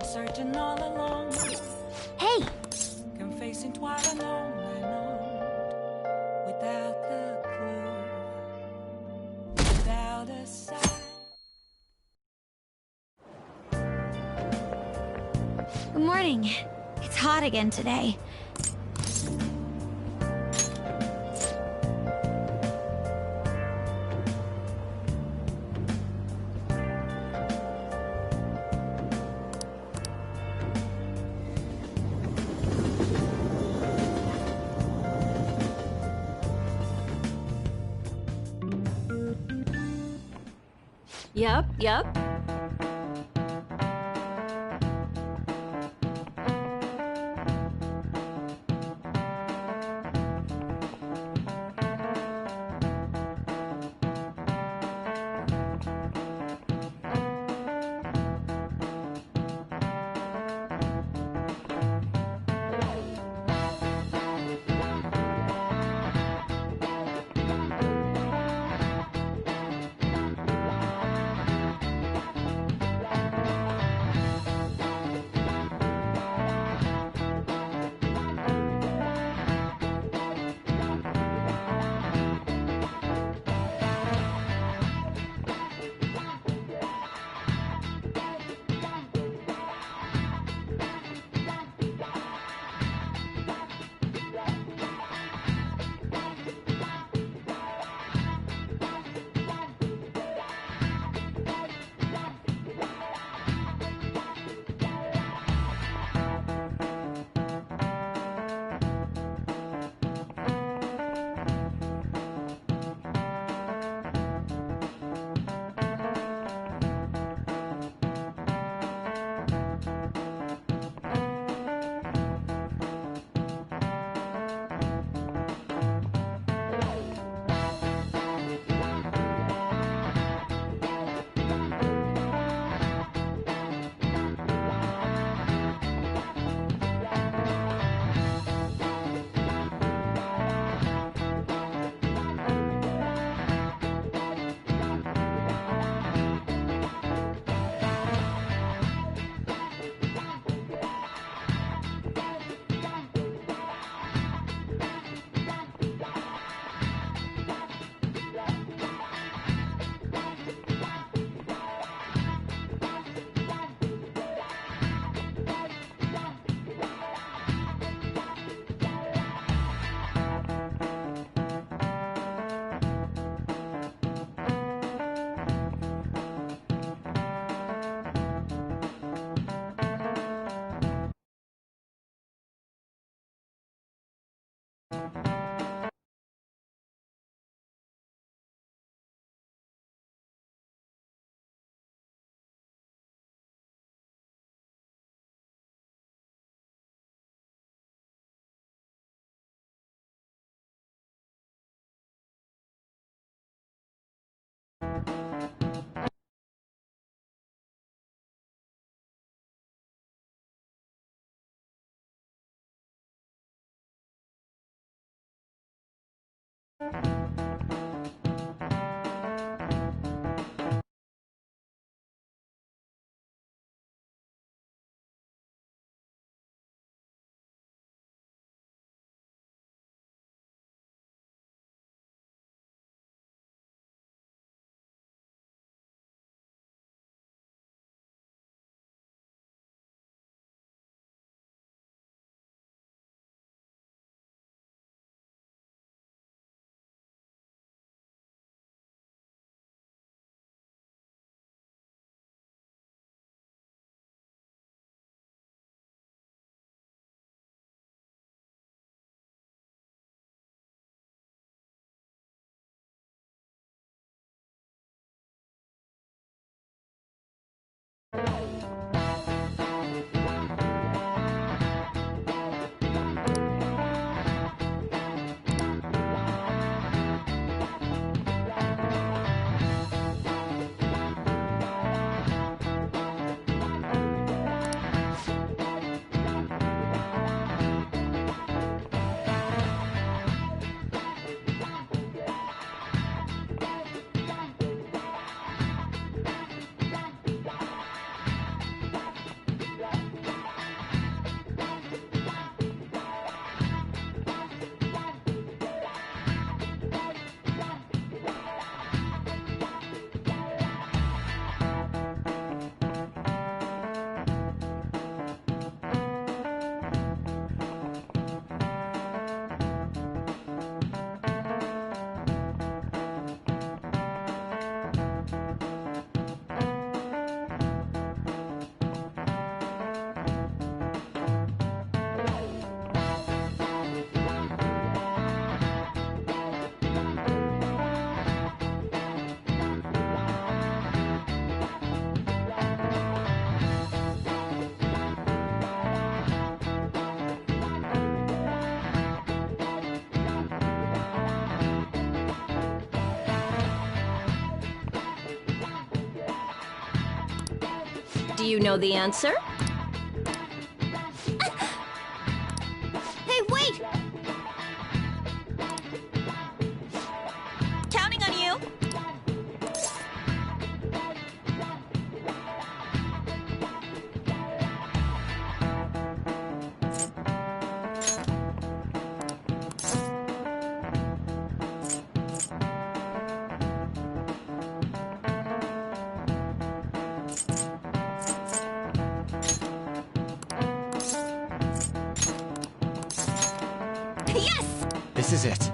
searching all alone. Hey! Confessing twice alone and on. Without the clue. Without a sign. Good morning. It's hot again today. Yup. you know the answer? Hey, wait! Counting on you. Yes! This is it.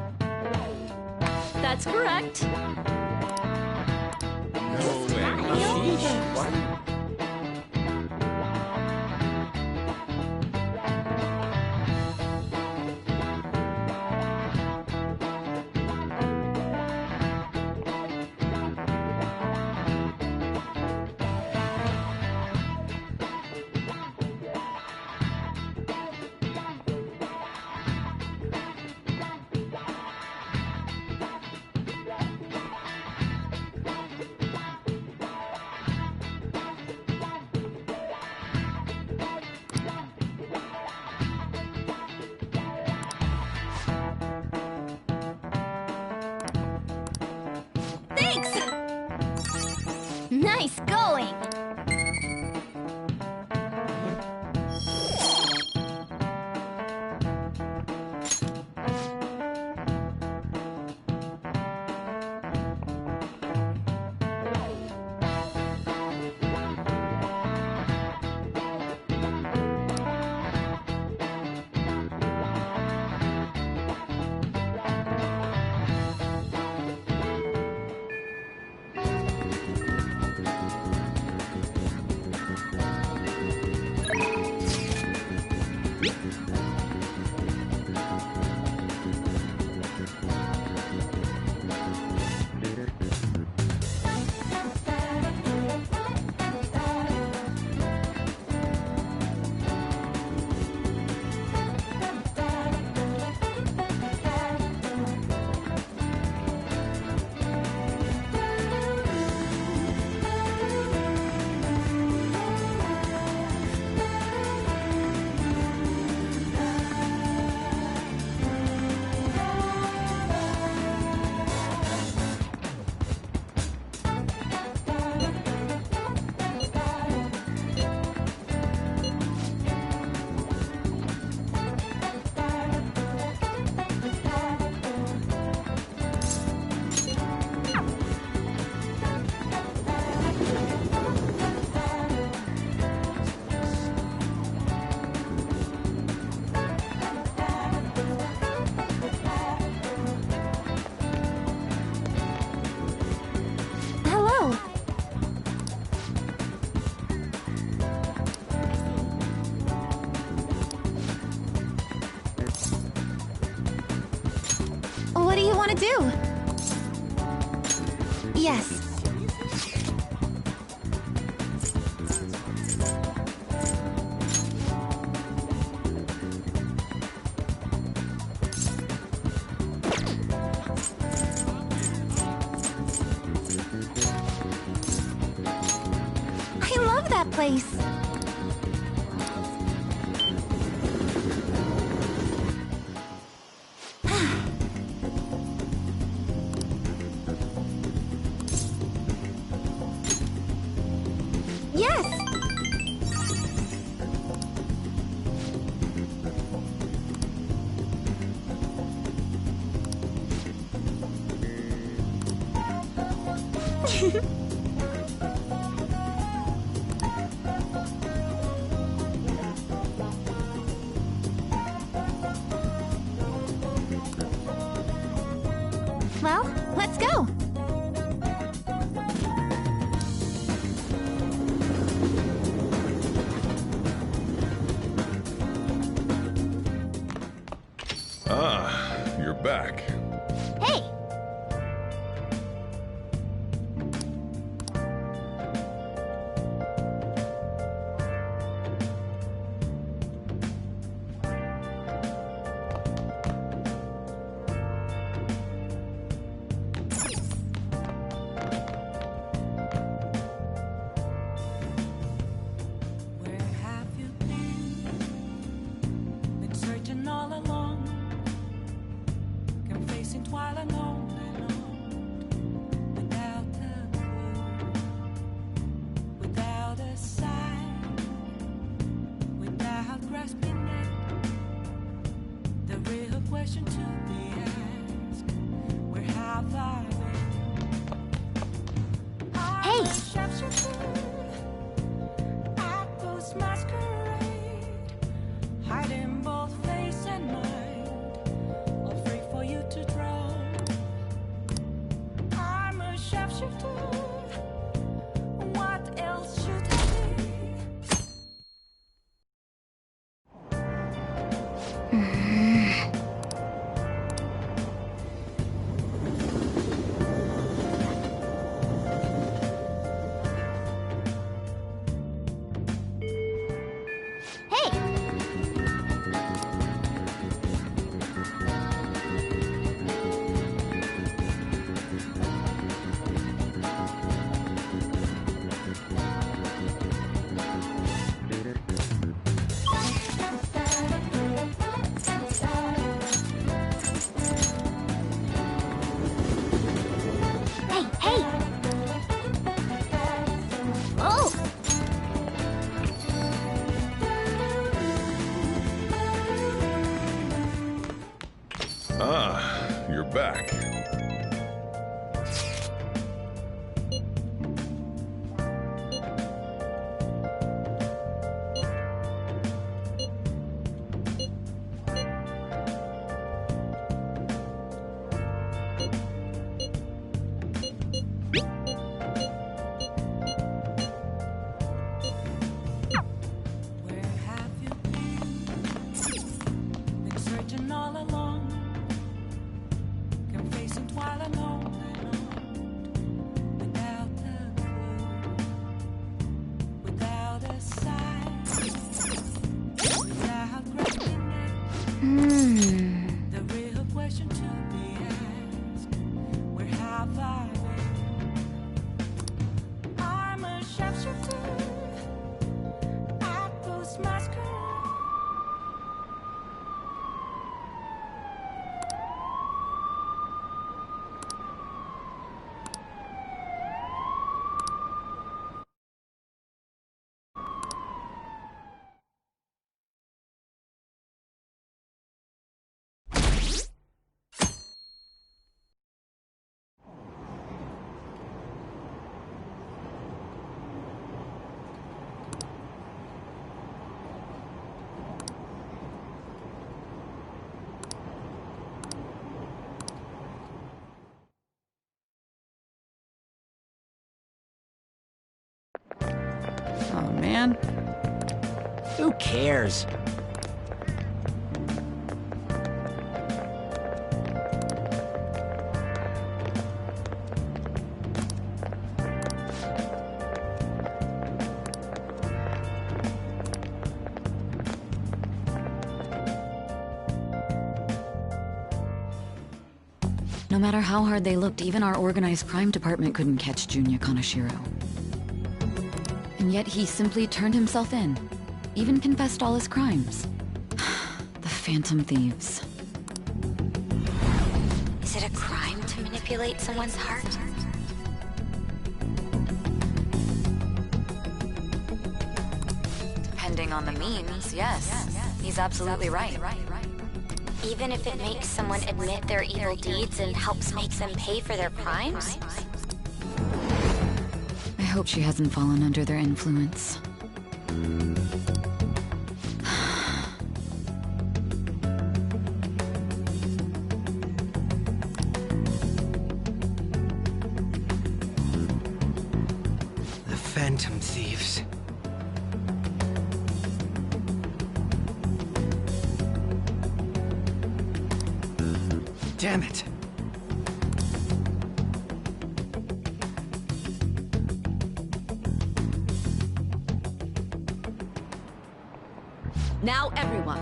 That's correct. No way. Sheesh. What? Thanks! Nice going! Hello! What do you want to do? Yes. I love that place. Yes! Well, let's go. Ah, you're back. Hey! searching all along, confessing twilight on and on, without a clue, without a sign, without grasping it. The real question to be asked: where have I been? Hey! I'm a shapeshifter at Ghost Masquerade, hiding both face and mind, all free for you to draw. I'm a shapeshifter. What else should I be? Hey! Hey, hey! Oh! Ah, you're back. Where have you been searching all along, confessing twilight on and on, without a clue, without a sign, without grasping it. The real question to be asked: where have I been? I'm a shapeshifter at Ghost Masquerade. Oh man. Who cares? No matter how hard they looked, even our organized crime department couldn't catch Junya Kanashiro. And yet he simply turned himself in, even confessed all his crimes. The Phantom Thieves. Is it a crime to manipulate someone's heart? Depending on the means, yes. He's absolutely right. Even if it makes someone admit their evil deeds and helps make them pay for their crimes? I hope she hasn't fallen under their influence. The Phantom Thieves. Damn it. Now, everyone.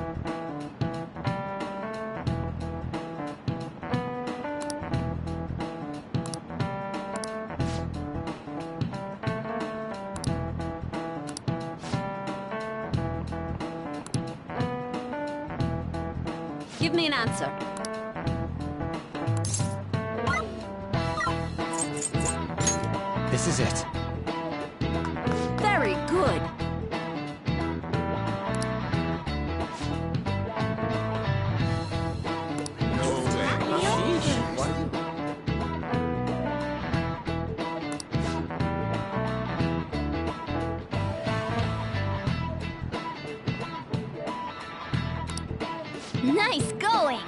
Give me an answer. This is it. Very good. No way. Sheesh. What? Nice going!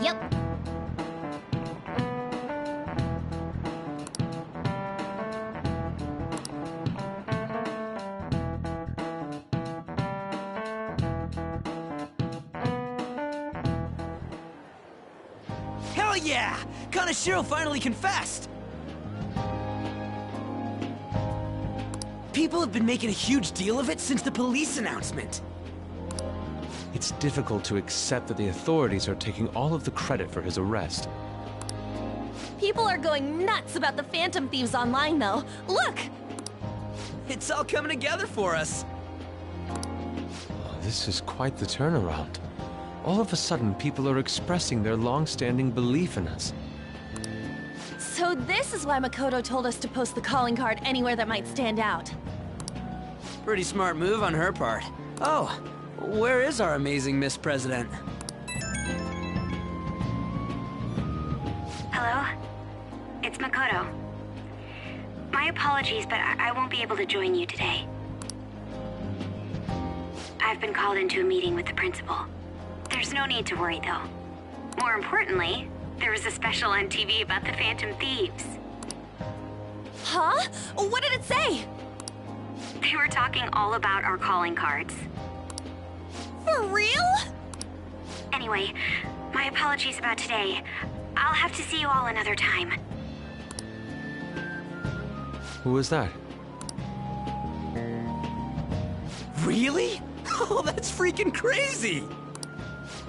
Yep. Hell yeah! Kanashiro finally confessed! People have been making a huge deal of it since the police announcement. It's difficult to accept that the authorities are taking all of the credit for his arrest. People are going nuts about the Phantom Thieves online, though. Look! It's all coming together for us. Oh, this is quite the turnaround. All of a sudden, people are expressing their long-standing belief in us. So this is why Makoto told us to post the calling card anywhere that might stand out. Pretty smart move on her part. Oh, where is our amazing Miss President? Hello? It's Makoto. My apologies, but I won't be able to join you today. I've been called into a meeting with the principal. There's no need to worry, though. More importantly, there was a special on TV about the Phantom Thieves. Huh? What did it say? They were talking all about our calling cards. For real? Anyway, my apologies about today. I'll have to see you all another time. Who was that? Really? Oh, that's freaking crazy!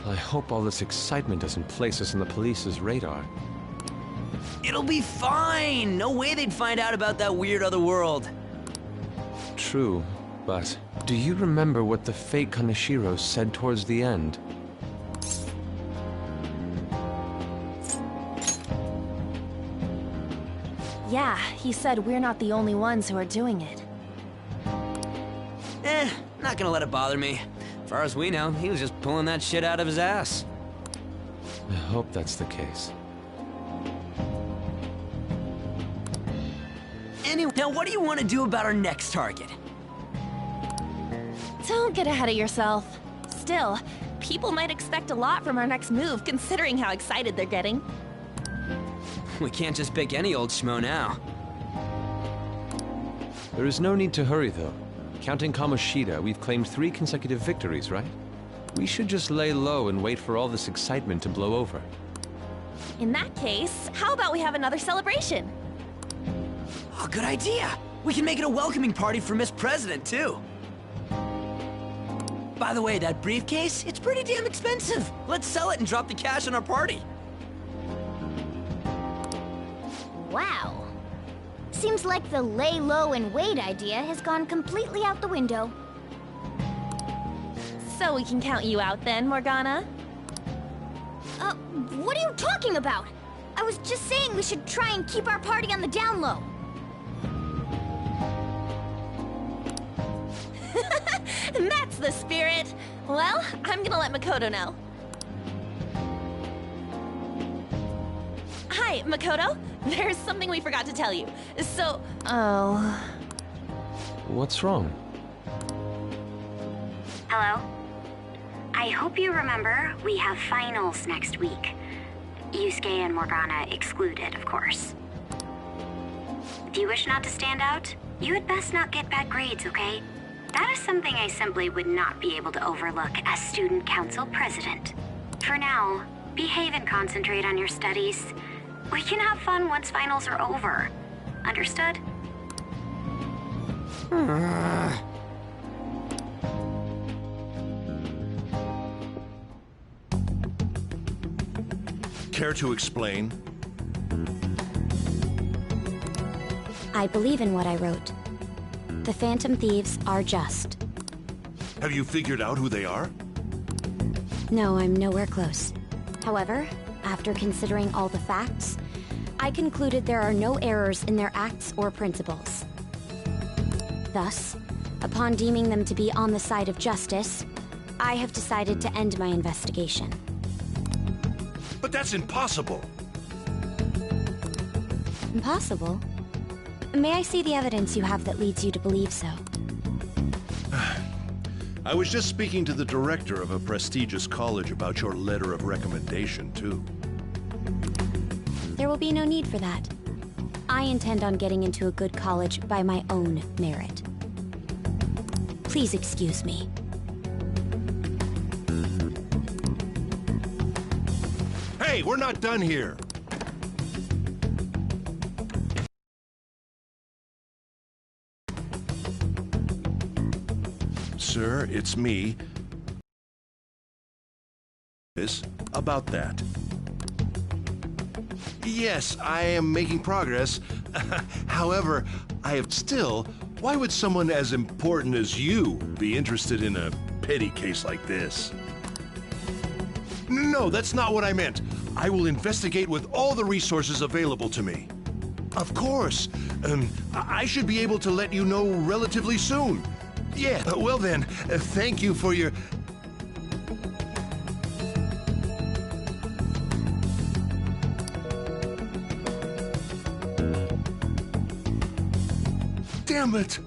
I hope all this excitement doesn't place us on the police's radar. It'll be fine! No way they'd find out about that weird other world. True, but do you remember what the fake Kanashiro said towards the end? Yeah, he said we're not the only ones who are doing it. Not gonna let it bother me. As far as we know, he was just pulling that shit out of his ass. I hope that's the case. Anyway, now what do you want to do about our next target? Don't get ahead of yourself. Still, people might expect a lot from our next move, considering how excited they're getting. We can't just pick any old schmo now. There is no need to hurry, though. Counting Kamoshida, we've claimed 3 consecutive victories, right? We should just lay low and wait for all this excitement to blow over. In that case, how about we have another celebration? Oh, good idea! We can make it a welcoming party for Miss President, too. By the way, that briefcase, it's pretty damn expensive. Let's sell it and drop the cash on our party. Wow. Seems like the lay low and wait idea has gone completely out the window. So we can count you out then, Morgana? What are you talking about? I was just saying we should try and keep our party on the down low. That's the spirit! Well, I'm gonna let Makoto know. Hi, Makoto. There's something we forgot to tell you. So, oh... What's wrong? Hello? I hope you remember we have finals next week. Yusuke and Morgana excluded, of course. If you wish not to stand out, you had best not get bad grades, okay? That is something I simply would not be able to overlook as student council president. For now, behave and concentrate on your studies. We can have fun once finals are over. Understood? care to explain? I believe in what I wrote. The Phantom Thieves are just. Have you figured out who they are? No, I'm nowhere close. However, after considering all the facts, I concluded there are no errors in their acts or principles. Thus, upon deeming them to be on the side of justice, I have decided to end my investigation. But that's impossible! Impossible? May I see the evidence you have that leads you to believe so? I was just speaking to the director of a prestigious college about your letter of recommendation, too. There will be no need for that. I intend on getting into a good college by my own merit. Please excuse me. Hey, we're not done here! Sir, it's me. About that. Yes, I am making progress. However, I have still... Why would someone as important as you be interested in a petty case like this? No, that's not what I meant. I will investigate with all the resources available to me. Of course. I should be able to let you know relatively soon. Yeah, well then, thank you for your... Damn it!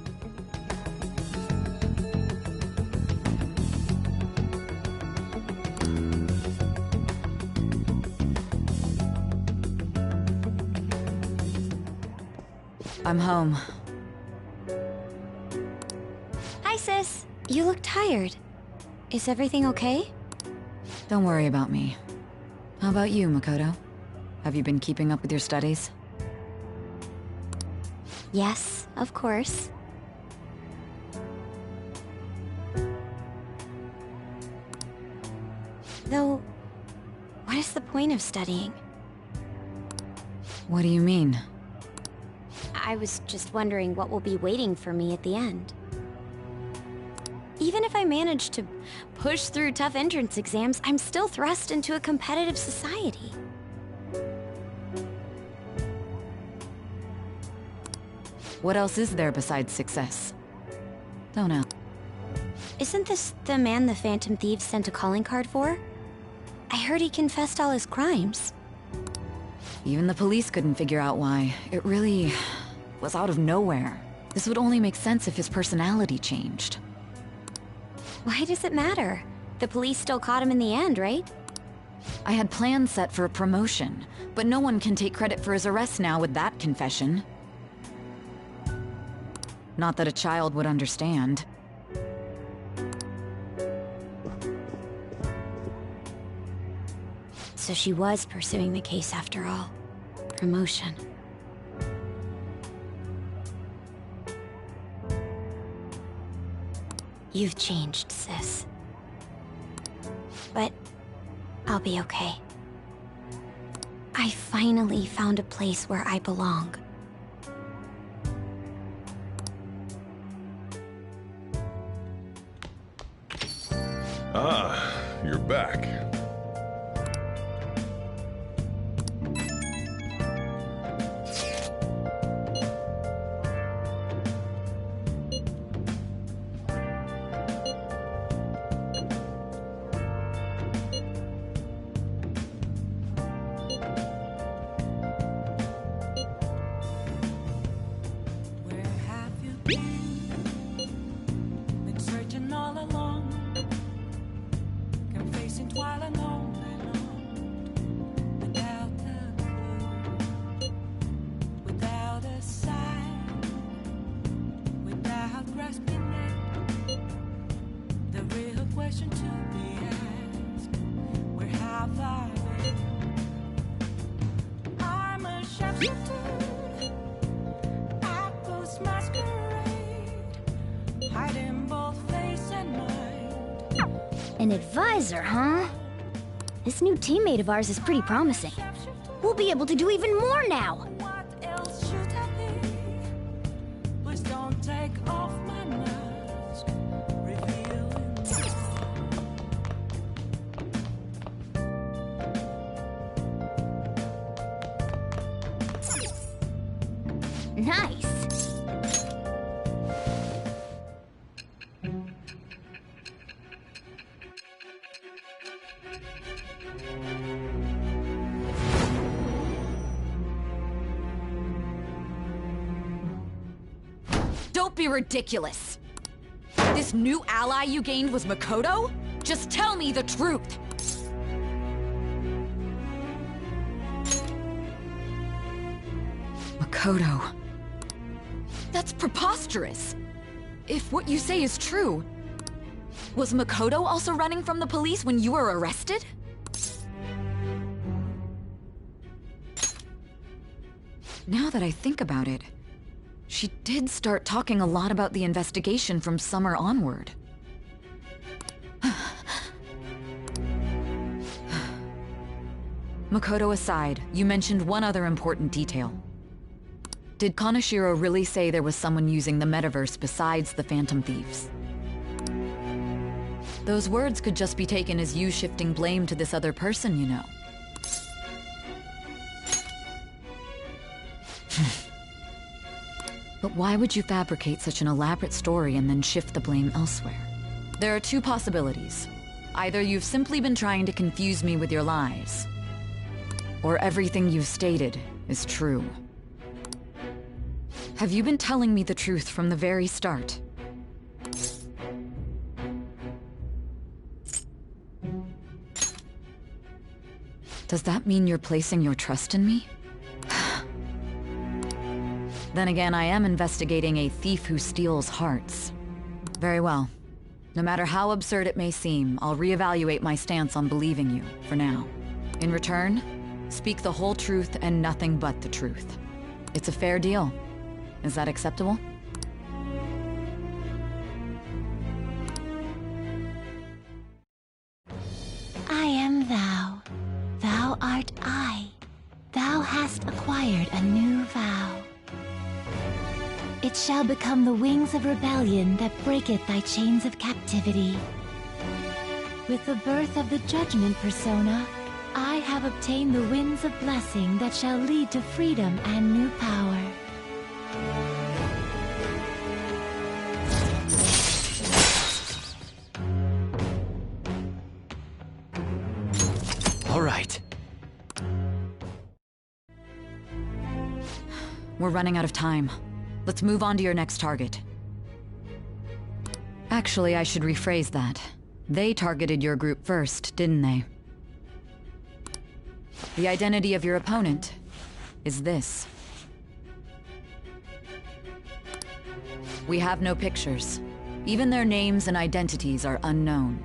I'm home. Hi, sis. You look tired. Is everything okay? Don't worry about me. How about you, Makoto? Have you been keeping up with your studies? Yes, of course. Though, what is the point of studying? What do you mean? I was just wondering what will be waiting for me at the end. Even if I manage to push through tough entrance exams, I'm still thrust into a competitive society. What else is there besides success? Don't know. Isn't this the man the Phantom Thieves sent a calling card for? I heard he confessed all his crimes. Even the police couldn't figure out why. It really was out of nowhere. This would only make sense if his personality changed. Why does it matter? The police still caught him in the end, right? I had plans set for a promotion, but no one can take credit for his arrest now with that confession. Not that a child would understand. So she was pursuing the case after all. Promotion. You've changed, sis. But I'll be okay. I finally found a place where I belong. Ah, you're back. Where have you been? Been searching all along, kept facing twilight on and on, without a clue, without a sign, without grasping it. The real question to be asked: where have I been? I'm a shapeshifter. An advisor, huh? This new teammate of ours is pretty promising. We'll be able to do even more now! What else should I be? Please don't take off my mask, revealing Nice! Don't be ridiculous! This new ally you gained was Makoto? Just tell me the truth! Makoto... That's preposterous! If what you say is true... Was Makoto also running from the police when you were arrested? Now that I think about it... She did start talking a lot about the investigation from summer onward. Makoto aside, you mentioned one other important detail. Did Kaneshiro really say there was someone using the metaverse besides the Phantom Thieves? Those words could just be taken as you shifting blame to this other person, you know. But why would you fabricate such an elaborate story and then shift the blame elsewhere? There are two possibilities. Either you've simply been trying to confuse me with your lies, or everything you've stated is true. Have you been telling me the truth from the very start? Does that mean you're placing your trust in me? Then again, I am investigating a thief who steals hearts. Very well. No matter how absurd it may seem, I'll reevaluate my stance on believing you, for now. In return, speak the whole truth and nothing but the truth. It's a fair deal. Is that acceptable? I am thou. Thou art I. Thou hast acquired a new vow. It shall become the wings of rebellion that breaketh thy chains of captivity. With the birth of the judgment persona, I have obtained the winds of blessing that shall lead to freedom and new power. All right. We're running out of time. Let's move on to your next target. Actually, I should rephrase that. They targeted your group first, didn't they? The identity of your opponent is this. We have no pictures. Even their names and identities are unknown.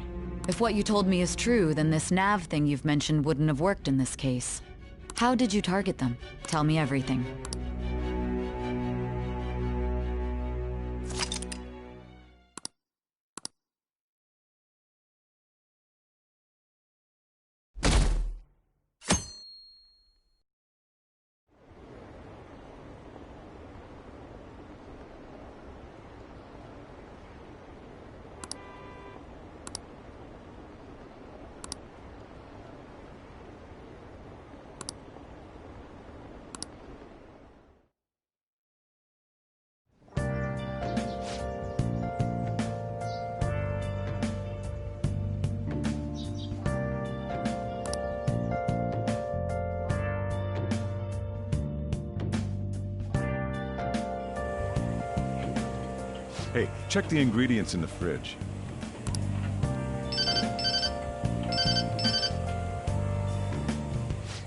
If what you told me is true, then this nav thing you've mentioned wouldn't have worked in this case. How did you target them? Tell me everything. Hey, check the ingredients in the fridge.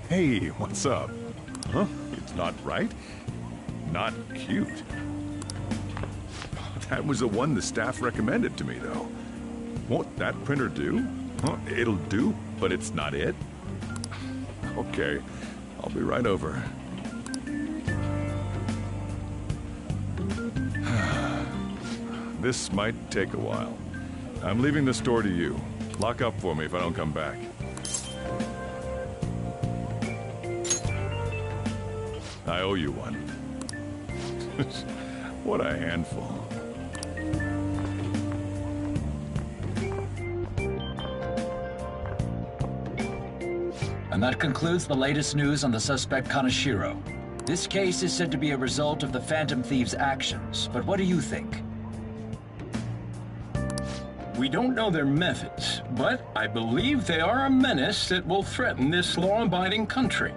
Hey, what's up? Huh? It's not right? Not cute. That was the one the staff recommended to me, though. Won't that printer do? Huh? It'll do, but it's not it? Okay, I'll be right over. This might take a while. I'm leaving the store to you. Lock up for me if I don't come back. I owe you one. What a handful. And that concludes the latest news on the suspect Kaneshiro. This case is said to be a result of the Phantom Thieves' actions, but what do you think? We don't know their methods, but I believe they are a menace that will threaten this law-abiding country.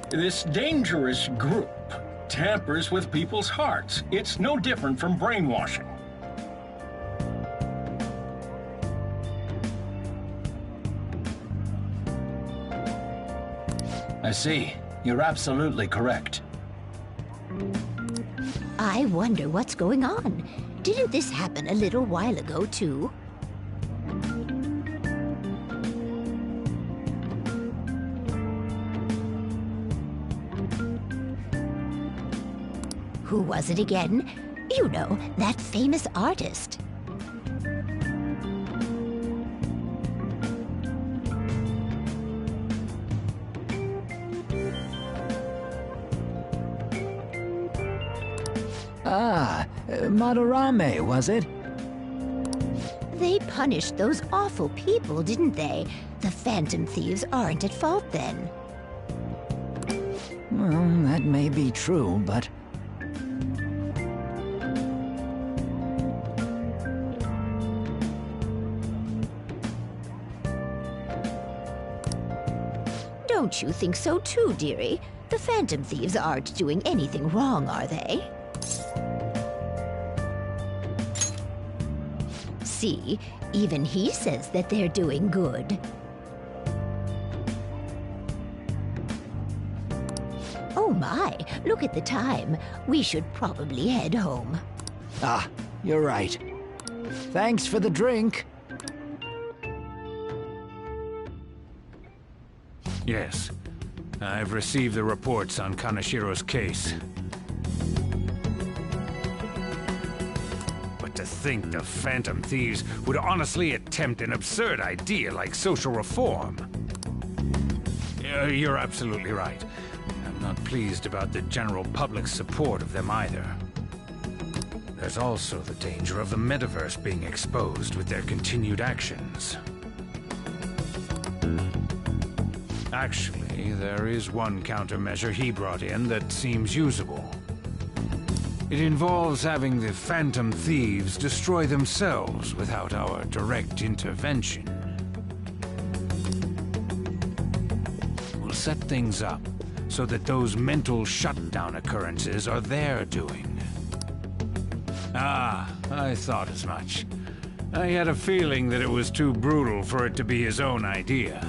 This dangerous group tampers with people's hearts. It's no different from brainwashing. I see. You're absolutely correct. I wonder what's going on. Didn't this happen a little while ago, too? Who was it again? You know, that famous artist. Madarame, was it? They punished those awful people, didn't they? The Phantom Thieves aren't at fault then. Well, that may be true, but... Don't you think so too, dearie? The Phantom Thieves aren't doing anything wrong, are they? See, even he says that they're doing good. Oh my, look at the time. We should probably head home. Ah, you're right. Thanks for the drink. Yes. I've received the reports on Kaneshiro's case. But to think the Phantom Thieves would honestly attempt an absurd idea like social reform. You're absolutely right. I'm not pleased about the general public's support of them either. There's also the danger of the metaverse being exposed with their continued actions. Actually, there is one countermeasure he brought in that seems usable. It involves having the Phantom Thieves destroy themselves without our direct intervention. We'll set things up so that those mental shutdown occurrences are their doing. Ah, I thought as much. I had a feeling that it was too brutal for it to be his own idea.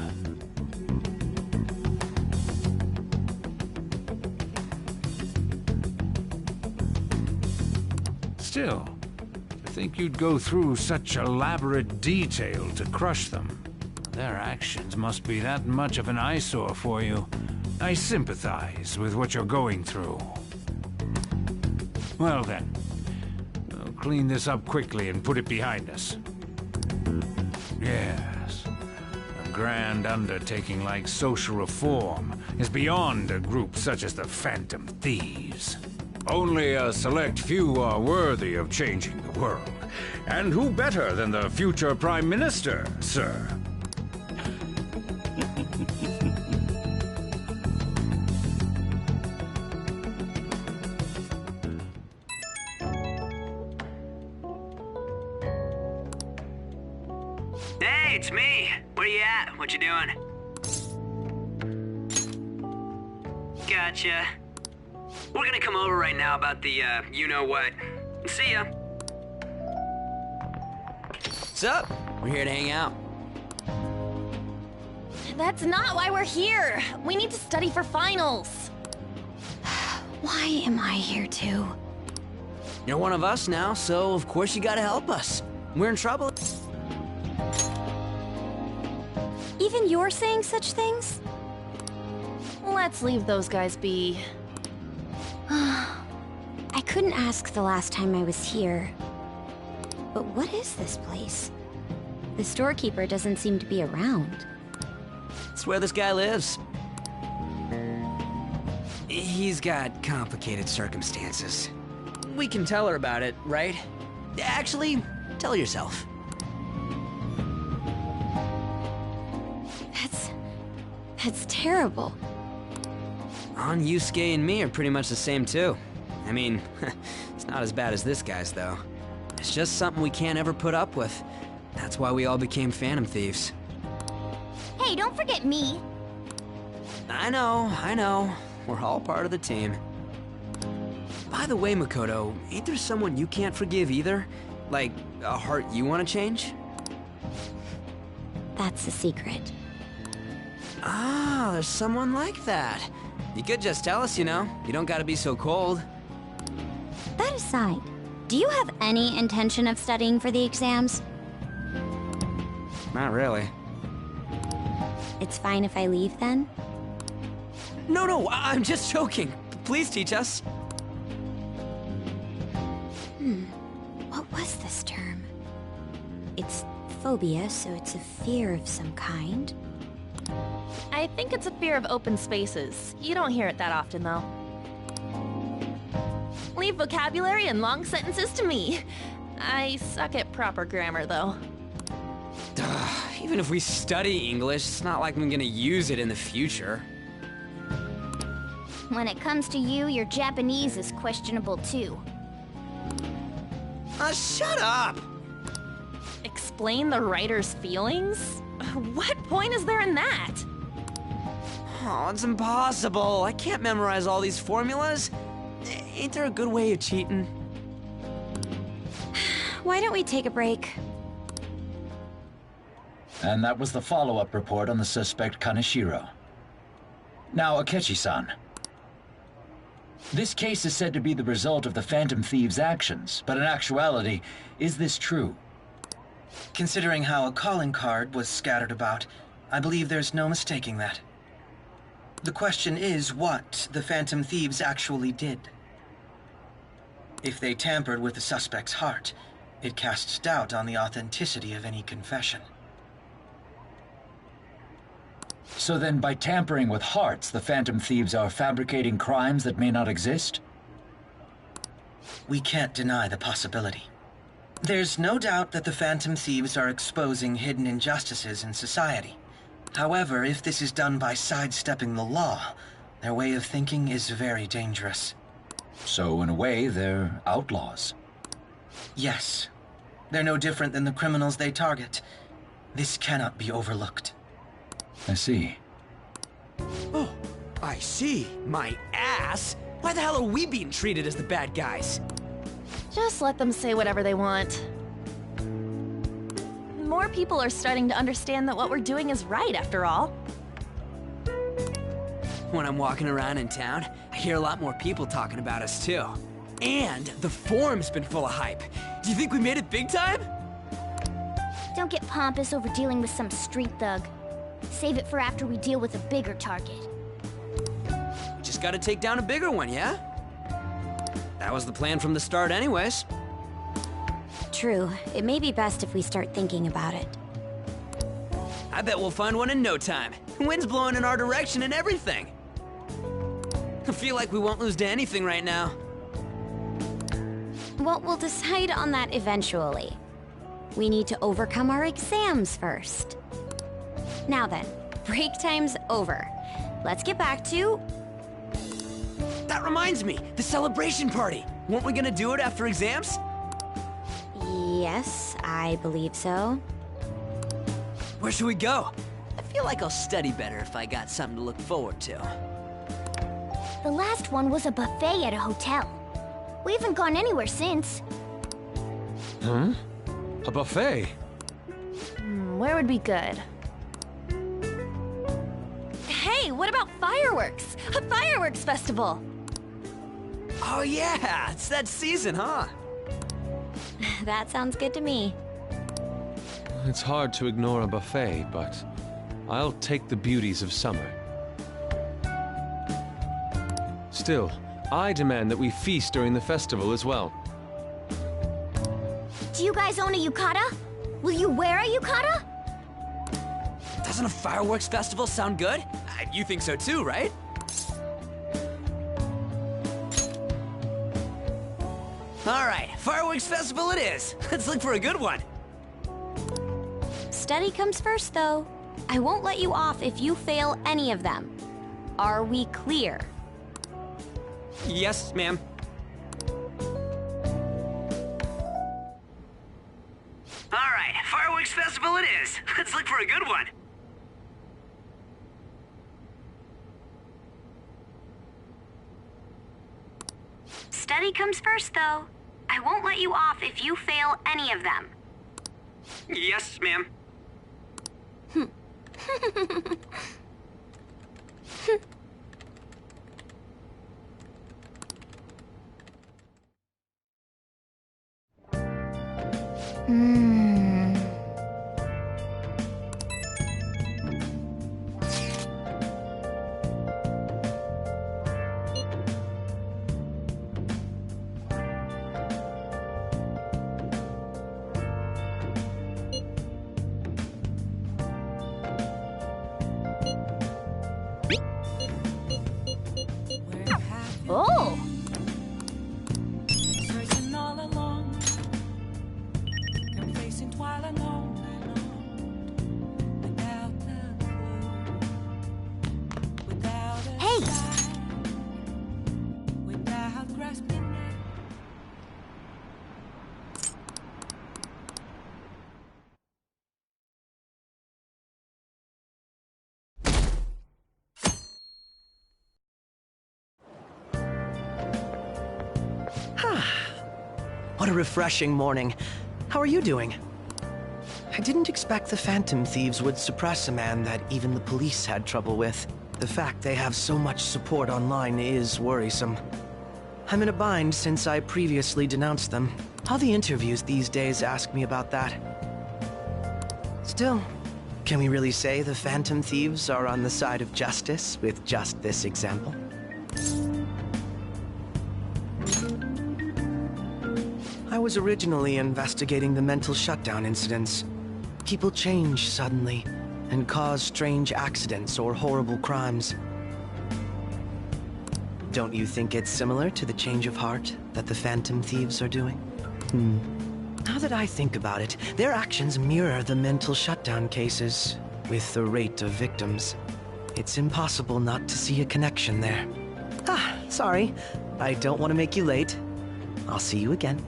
Still, to think you'd go through such elaborate detail to crush them. Their actions must be that much of an eyesore for you. I sympathize with what you're going through. Well then, we'll clean this up quickly and put it behind us. Yes, a grand undertaking like social reform is beyond a group such as the Phantom Thieves. Only a select few are worthy of changing the world. And who better than the future Prime Minister, sir? Hey, it's me. Where you at? What you doing? Gotcha. We're gonna come over right now about the, you-know-what. See ya. What's up? We're here to hang out. That's not why we're here. We need to study for finals. Why am I here too? You're one of us now, so of course you gotta help us. We're in trouble. Even you're saying such things? Let's leave those guys be. I couldn't ask the last time I was here. But what is this place? The storekeeper doesn't seem to be around. It's where this guy lives. He's got complicated circumstances. We can tell her about it, right? Actually, tell yourself. That's terrible. On Yusuke and me are pretty much the same too. I mean, it's not as bad as this guy's though. It's just something we can't ever put up with. That's why we all became Phantom Thieves. Hey, don't forget me. I know. We're all part of the team. By the way, Makoto, ain't there someone you can't forgive either? Like, a heart you want to change? That's a secret. Ah, there's someone like that. You could just tell us, you know. You don't gotta be so cold. That aside, do you have any intention of studying for the exams? Not really. It's fine if I leave then? No, I'm just joking. Please teach us. What was this term? It's phobia, so it's a fear of some kind. I think it's a fear of open spaces. You don't hear it that often, though. Leave vocabulary and long sentences to me. I suck at proper grammar, though. Even if we study English, it's not like I'm gonna use it in the future. When it comes to you, your Japanese is questionable too. Shut up! Explain the writer's feelings? What point is there in that? Oh, it's impossible. I can't memorize all these formulas. Ain't there a good way of cheating? Why don't we take a break? And that was the follow-up report on the suspect Kaneshiro. Now, Akechi-san. This case is said to be the result of the Phantom Thieves' actions, but in actuality, is this true? Considering how a calling card was scattered about, I believe there's no mistaking that. The question is what the Phantom Thieves actually did. If they tampered with the suspect's heart, it casts doubt on the authenticity of any confession. So then, by tampering with hearts, the Phantom Thieves are fabricating crimes that may not exist? We can't deny the possibility. There's no doubt that the Phantom Thieves are exposing hidden injustices in society. However, if this is done by sidestepping the law, their way of thinking is very dangerous. So, in a way, they're outlaws. Yes. They're no different than the criminals they target. This cannot be overlooked. I see. Oh, I see. My ass? Why the hell are we being treated as the bad guys? Just let them say whatever they want. More people are starting to understand that what we're doing is right, after all. When I'm walking around in town, I hear a lot more people talking about us, too. And the forum's been full of hype. Do you think we made it big time? Don't get pompous over dealing with some street thug. Save it for after we deal with a bigger target. Just gotta take down a bigger one, yeah? That was the plan from the start anyways. True. It may be best if we start thinking about it. I bet we'll find one in no time. Wind's blowing in our direction and everything. I feel like we won't lose to anything right now. Well, we'll decide on that eventually. We need to overcome our exams first. Now then, break time's over. Let's get back to... That reminds me, the celebration party. Weren't we gonna do it after exams? Yes, I believe so. Where should we go? I feel like I'll study better if I got something to look forward to. The last one was a buffet at a hotel. We haven't gone anywhere since. Huh? A buffet? Where would be good? Hey, what about fireworks? A fireworks festival! Oh yeah, it's that season, huh? That sounds good to me. It's hard to ignore a buffet, but I'll take the beauties of summer. Still, I demand that we feast during the festival as well. Do you guys own a yukata? Will you wear a yukata? Doesn't a fireworks festival sound good? You think so too, right? All right, fireworks festival it is. Let's look for a good one. Study comes first, though. I won't let you off if you fail any of them. Are we clear? Yes, ma'am. All right, fireworks festival it is. Let's look for a good one. Study comes first, though. I won't let you off if you fail any of them. Yes, ma'am. Oh! Searching all along, confessing while alone without a clue, without a Hey! sign, without grasping it. What a refreshing morning. How are you doing? I didn't expect the Phantom Thieves would suppress a man that even the police had trouble with. The fact they have so much support online is worrisome. I'm in a bind since I previously denounced them. All the interviews these days ask me about that. Still, can we really say the Phantom Thieves are on the side of justice with just this example? I was originally investigating the mental shutdown incidents. People change suddenly and cause strange accidents or horrible crimes. Don't you think it's similar to the change of heart that the Phantom Thieves are doing? Now that I think about it, their actions mirror the mental shutdown cases, with the rate of victims. It's impossible not to see a connection there. Sorry. I don't want to make you late. I'll see you again.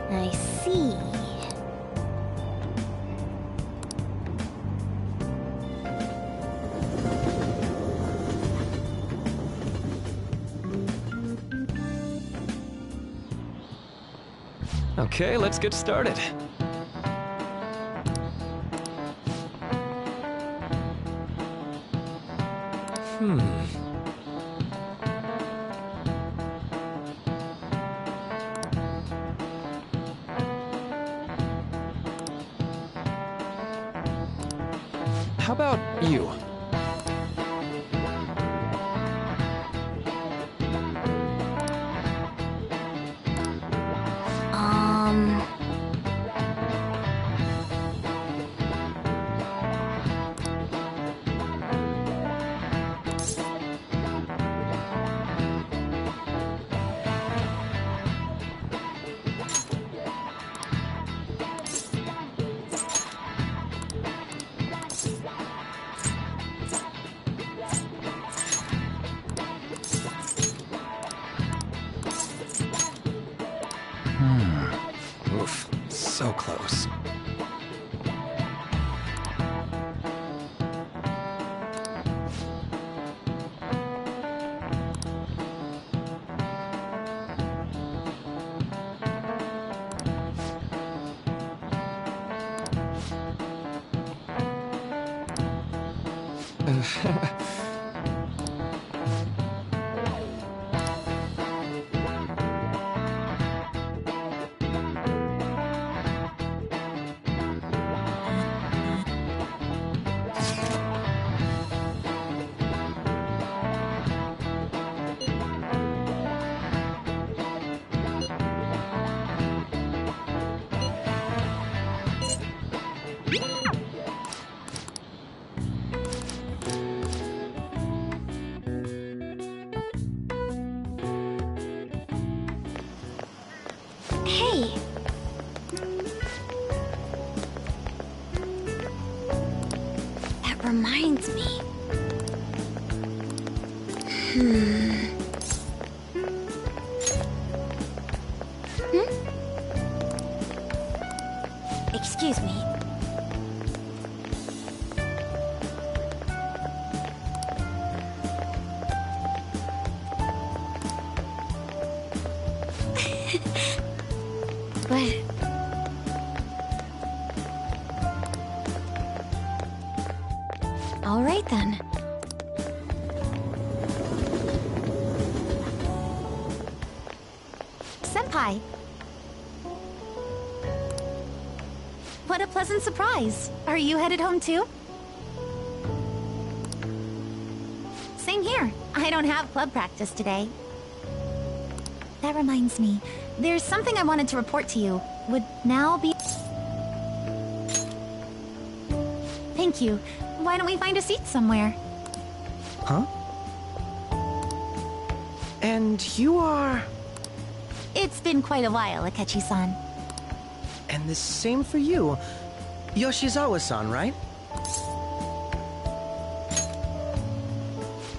I see. Okay, let's get started. How about you? Oof, so close. reminds me. Excuse me. But... all right then. Senpai! What a pleasant surprise. Are you headed home too? Same here. I don't have club practice today. That reminds me. There's something I wanted to report to you. Would now be... Thank you. Why don't we find a seat somewhere? Huh? And you are... It's been quite a while, Akechi-san. And the same for you. Yoshizawa-san, right?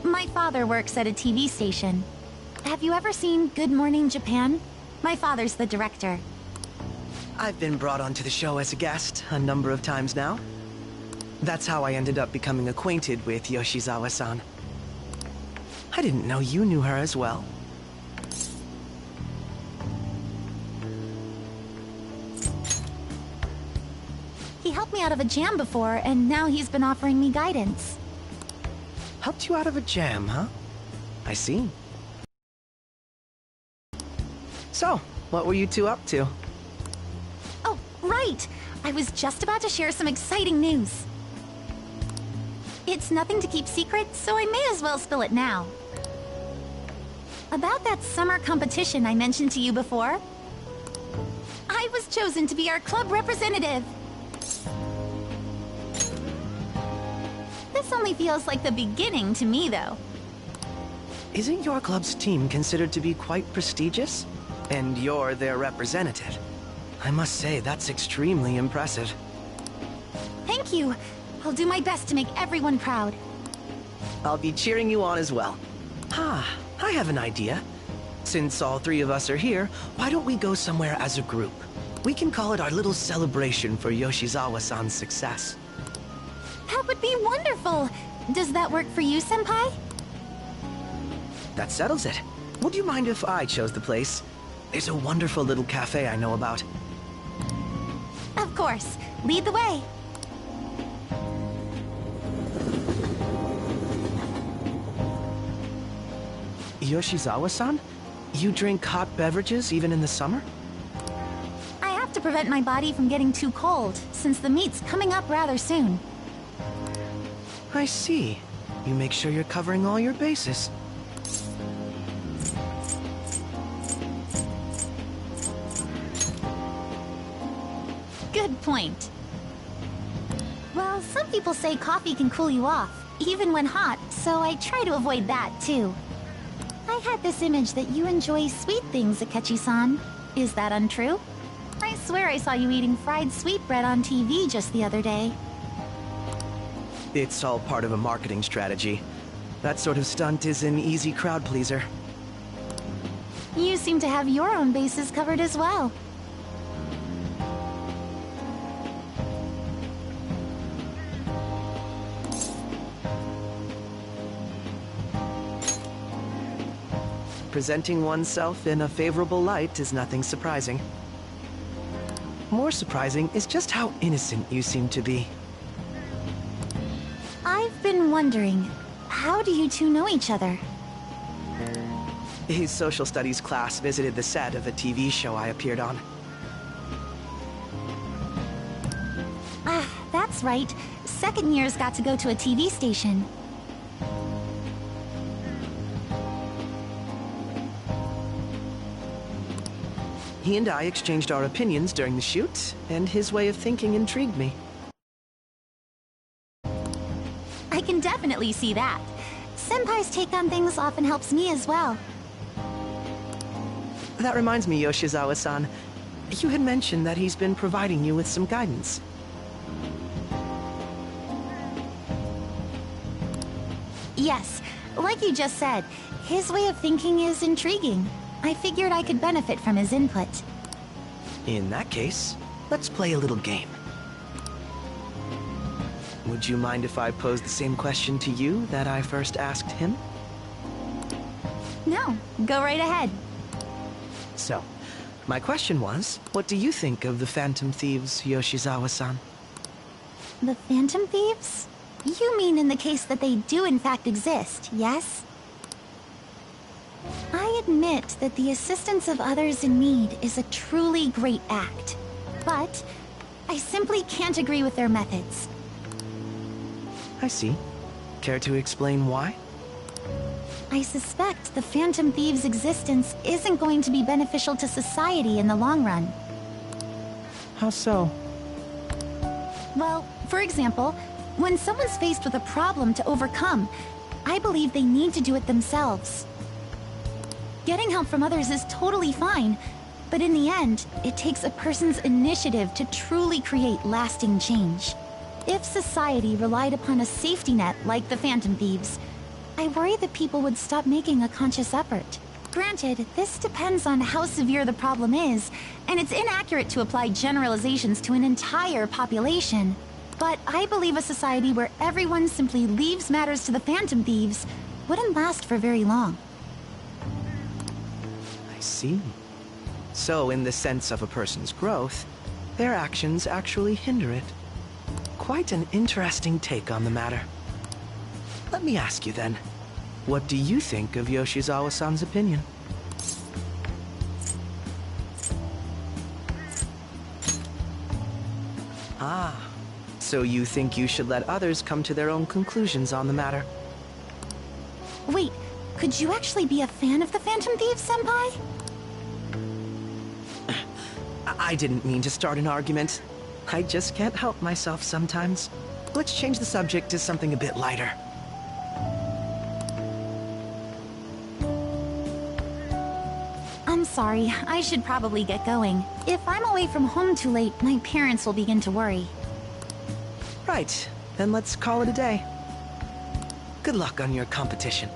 My father works at a TV station. Have you ever seen Good Morning Japan? My father's the director. I've been brought onto the show as a guest a number of times now. That's how I ended up becoming acquainted with Yoshizawa-san. I didn't know you knew her as well. He helped me out of a jam before, and now he's been offering me guidance. Helped you out of a jam, huh? I see. So, what were you two up to? Oh, right! I was just about to share some exciting news. It's nothing to keep secret, so I may as well spill it now. About that summer competition I mentioned to you before. I was chosen to be our club representative. This only feels like the beginning to me, though. Isn't your club's team considered to be quite prestigious? And you're their representative. I must say, that's extremely impressive. Thank you. I'll do my best to make everyone proud. I'll be cheering you on as well. Ah, I have an idea. Since all three of us are here, why don't we go somewhere as a group? We can call it our little celebration for Yoshizawa-san's success. That would be wonderful! Does that work for you, Senpai? That settles it. Would you mind if I chose the place? There's a wonderful little cafe I know about. Of course. Lead the way. Yoshizawa-san? You drink hot beverages even in the summer? I have to prevent my body from getting too cold, since the meet's coming up rather soon. I see. You make sure you're covering all your bases. Good point. Well, some people say coffee can cool you off, even when hot, so I try to avoid that, too. I had this image that you enjoy sweet things, Akechi-san. Is that untrue? I swear I saw you eating fried sweetbread on TV just the other day. It's all part of a marketing strategy. That sort of stunt is an easy crowd pleaser. You seem to have your own bases covered as well. Presenting oneself in a favorable light is nothing surprising. More surprising is just how innocent you seem to be. I've been wondering, how do you two know each other? His social studies class visited the set of a TV show I appeared on. Ah, that's right. Second years got to go to a TV station. He and I exchanged our opinions during the shoot, and his way of thinking intrigued me. I can definitely see that. Senpai's take on things often helps me as well. That reminds me, Yoshizawa-san. You had mentioned that he's been providing you with some guidance. Yes, like you just said, his way of thinking is intriguing. I figured I could benefit from his input. In that case, let's play a little game. Would you mind if I posed the same question to you that I first asked him? No, go right ahead. So, my question was, what do you think of the Phantom Thieves, Yoshizawa-san? The Phantom Thieves? You mean in the case that they do in fact exist, yes? I admit that the assistance of others in need is a truly great act, but I simply can't agree with their methods. I see. Care to explain why? I suspect the Phantom Thieves' existence isn't going to be beneficial to society in the long run. How so? Well, for example, when someone's faced with a problem to overcome, I believe they need to do it themselves. Getting help from others is totally fine, but in the end, it takes a person's initiative to truly create lasting change. If society relied upon a safety net like the Phantom Thieves, I worry that people would stop making a conscious effort. Granted, this depends on how severe the problem is, and it's inaccurate to apply generalizations to an entire population. But I believe a society where everyone simply leaves matters to the Phantom Thieves wouldn't last for very long. I see. So, in the sense of a person's growth, their actions actually hinder it. Quite an interesting take on the matter. Let me ask you then, what do you think of Yoshizawa-san's opinion? Ah, so you think you should let others come to their own conclusions on the matter? Wait, could you actually be a fan of the Phantom Thieves, Senpai? I didn't mean to start an argument. I just can't help myself sometimes. Let's change the subject to something a bit lighter. I'm sorry, I should probably get going. If I'm away from home too late, my parents will begin to worry. Right, then let's call it a day. Good luck on your competition.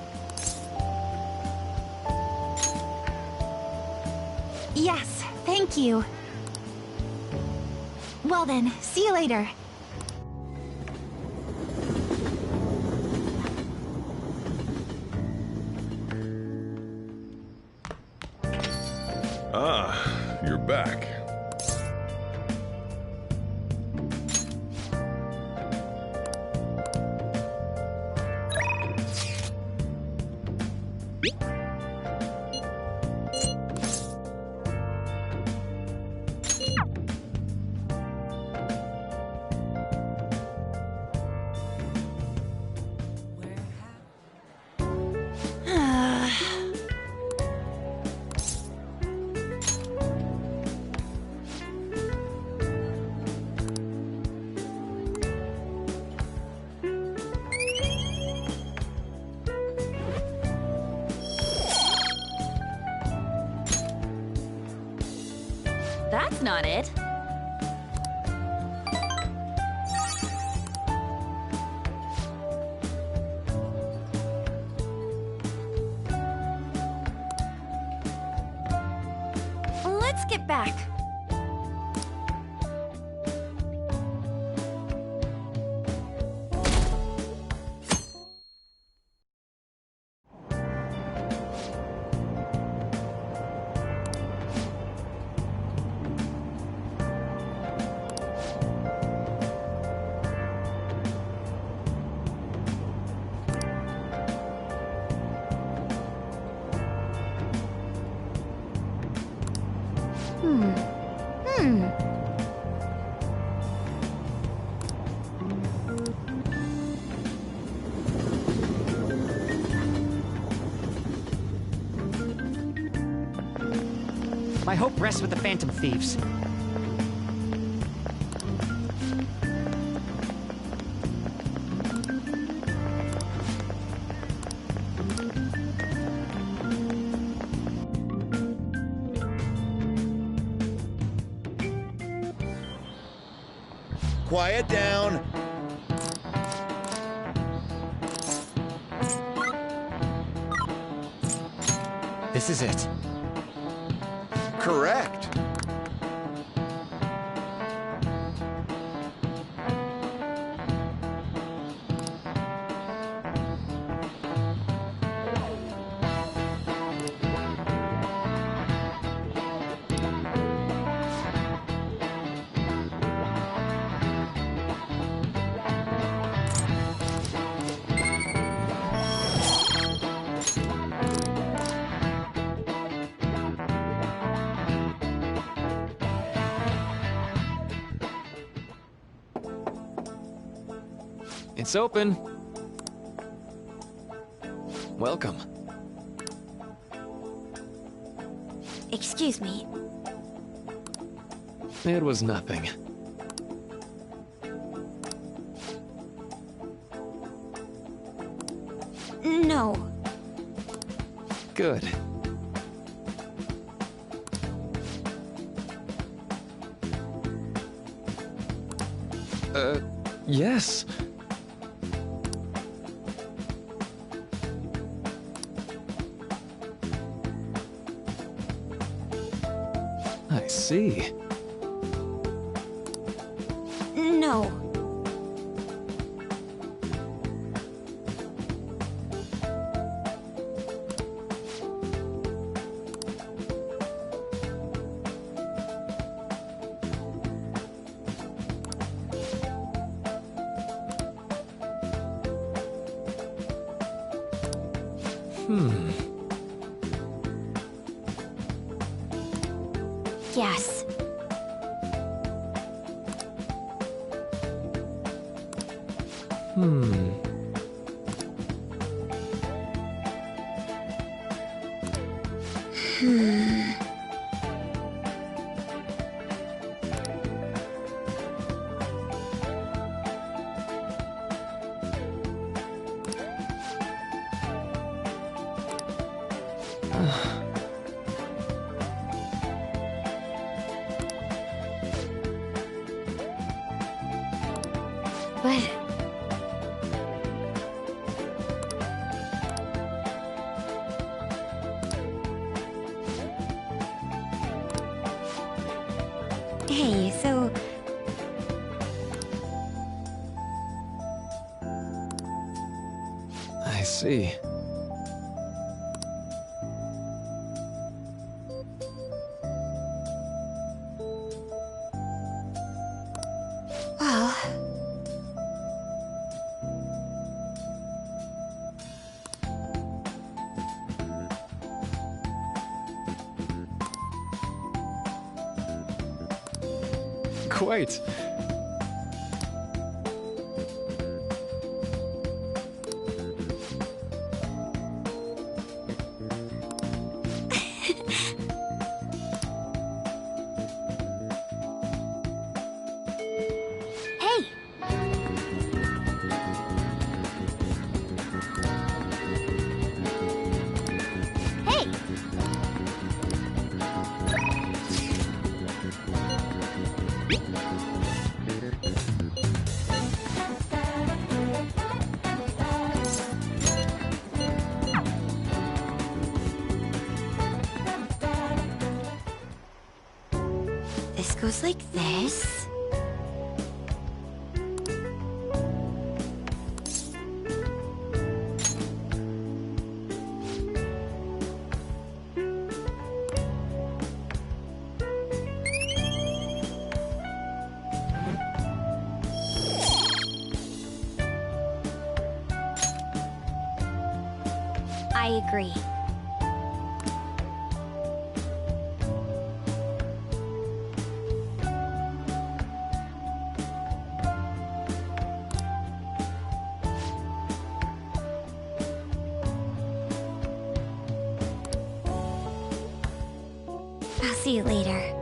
Yes, thank you. Well then, see you later. Ah, you're back. That's not it. Let's get back. My hope rests with the Phantom Thieves. Quiet down. This is it. Correct. It's open. Welcome. Excuse me. It was nothing. No. Good. Yes. I see. No. Yes. But... Hey, so... I see. Well... Quite. Hey! Hey! This goes like this. I agree. I'll see you later.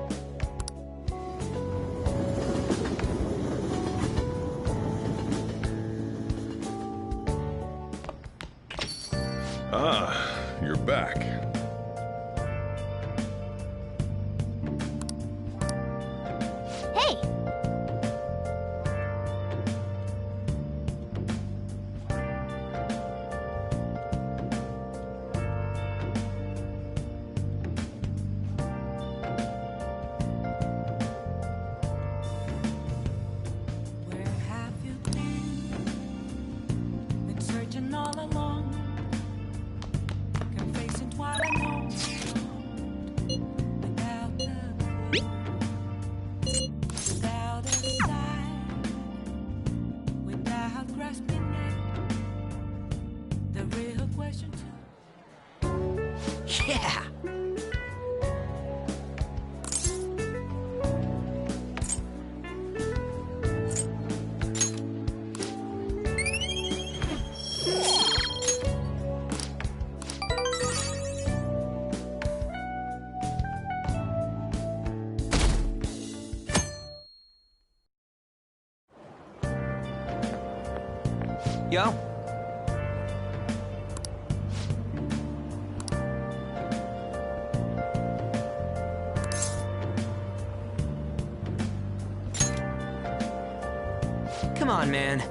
Ah, you're back. Hey! hidden all along. Confessing what I know without the clue, without a sign, without grasping it. The real question too. Yeah! Yo. Come on, man.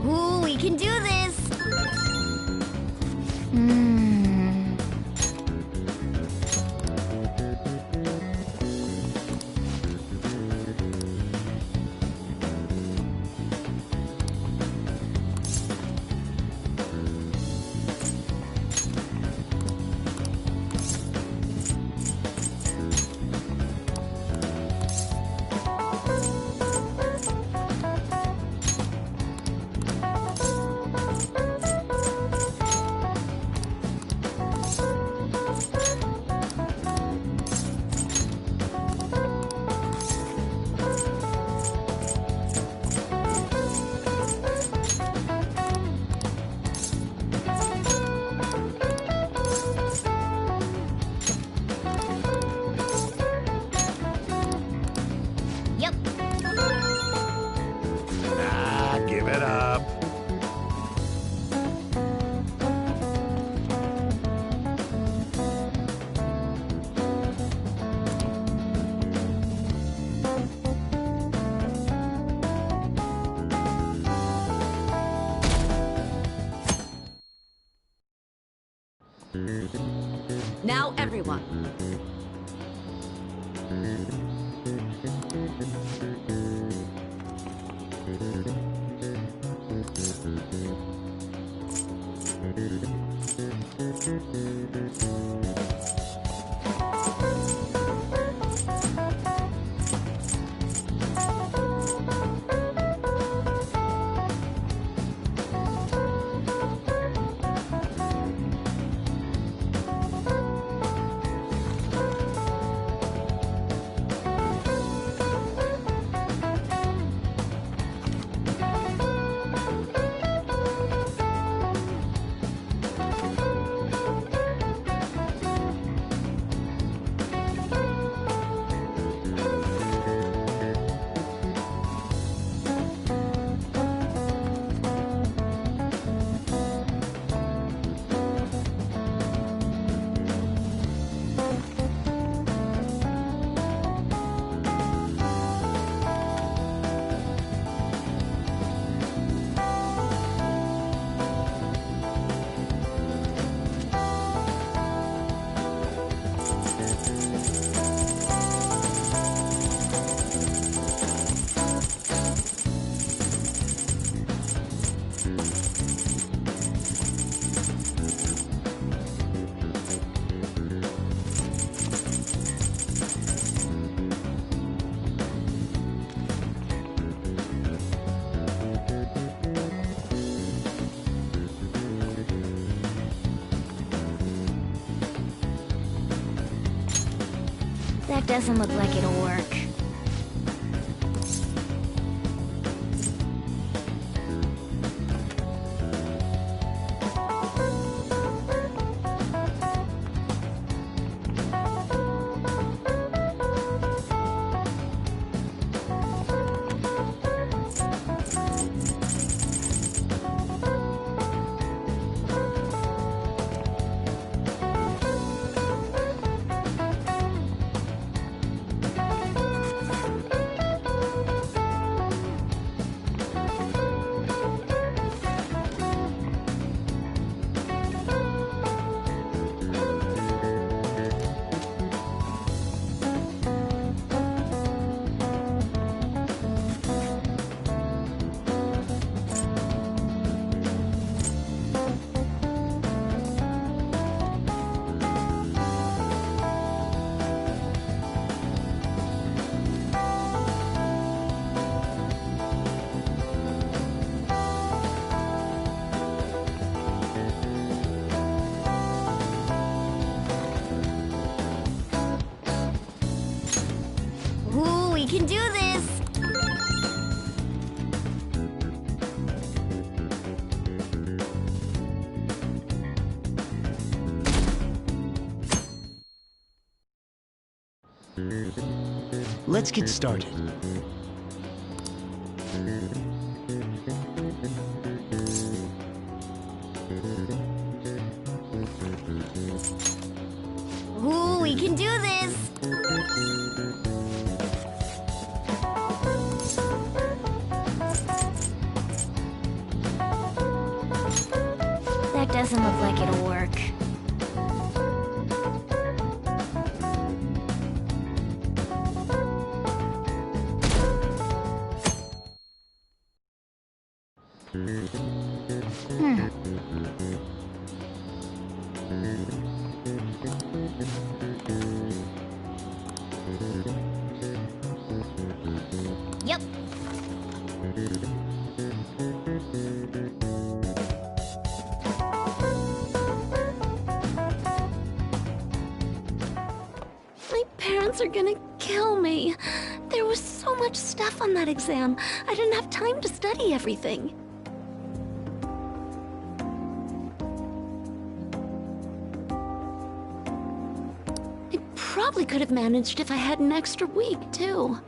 Ooh, we can do this! Yep. Ah, give it up. Now, everyone. doesn't look like it'll work. Ooh, we can do this! Let's get started. Ooh, we can do this! That doesn't look like it'll work. Yep. My parents are gonna kill me. There was so much stuff on that exam. I didn't have time to study everything. I probably could have managed if I had an extra week, too.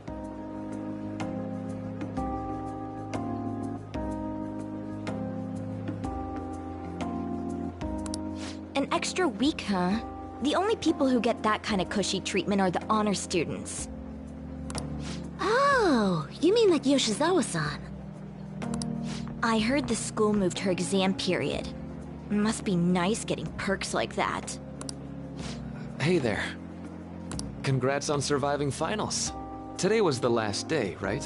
An extra week, huh? The only people who get that kind of cushy treatment are the honor students. Oh, you mean like Yoshizawa-san? I heard the school moved her exam period. Must be nice getting perks like that. Hey there. Congrats on surviving finals. Today was the last day, right?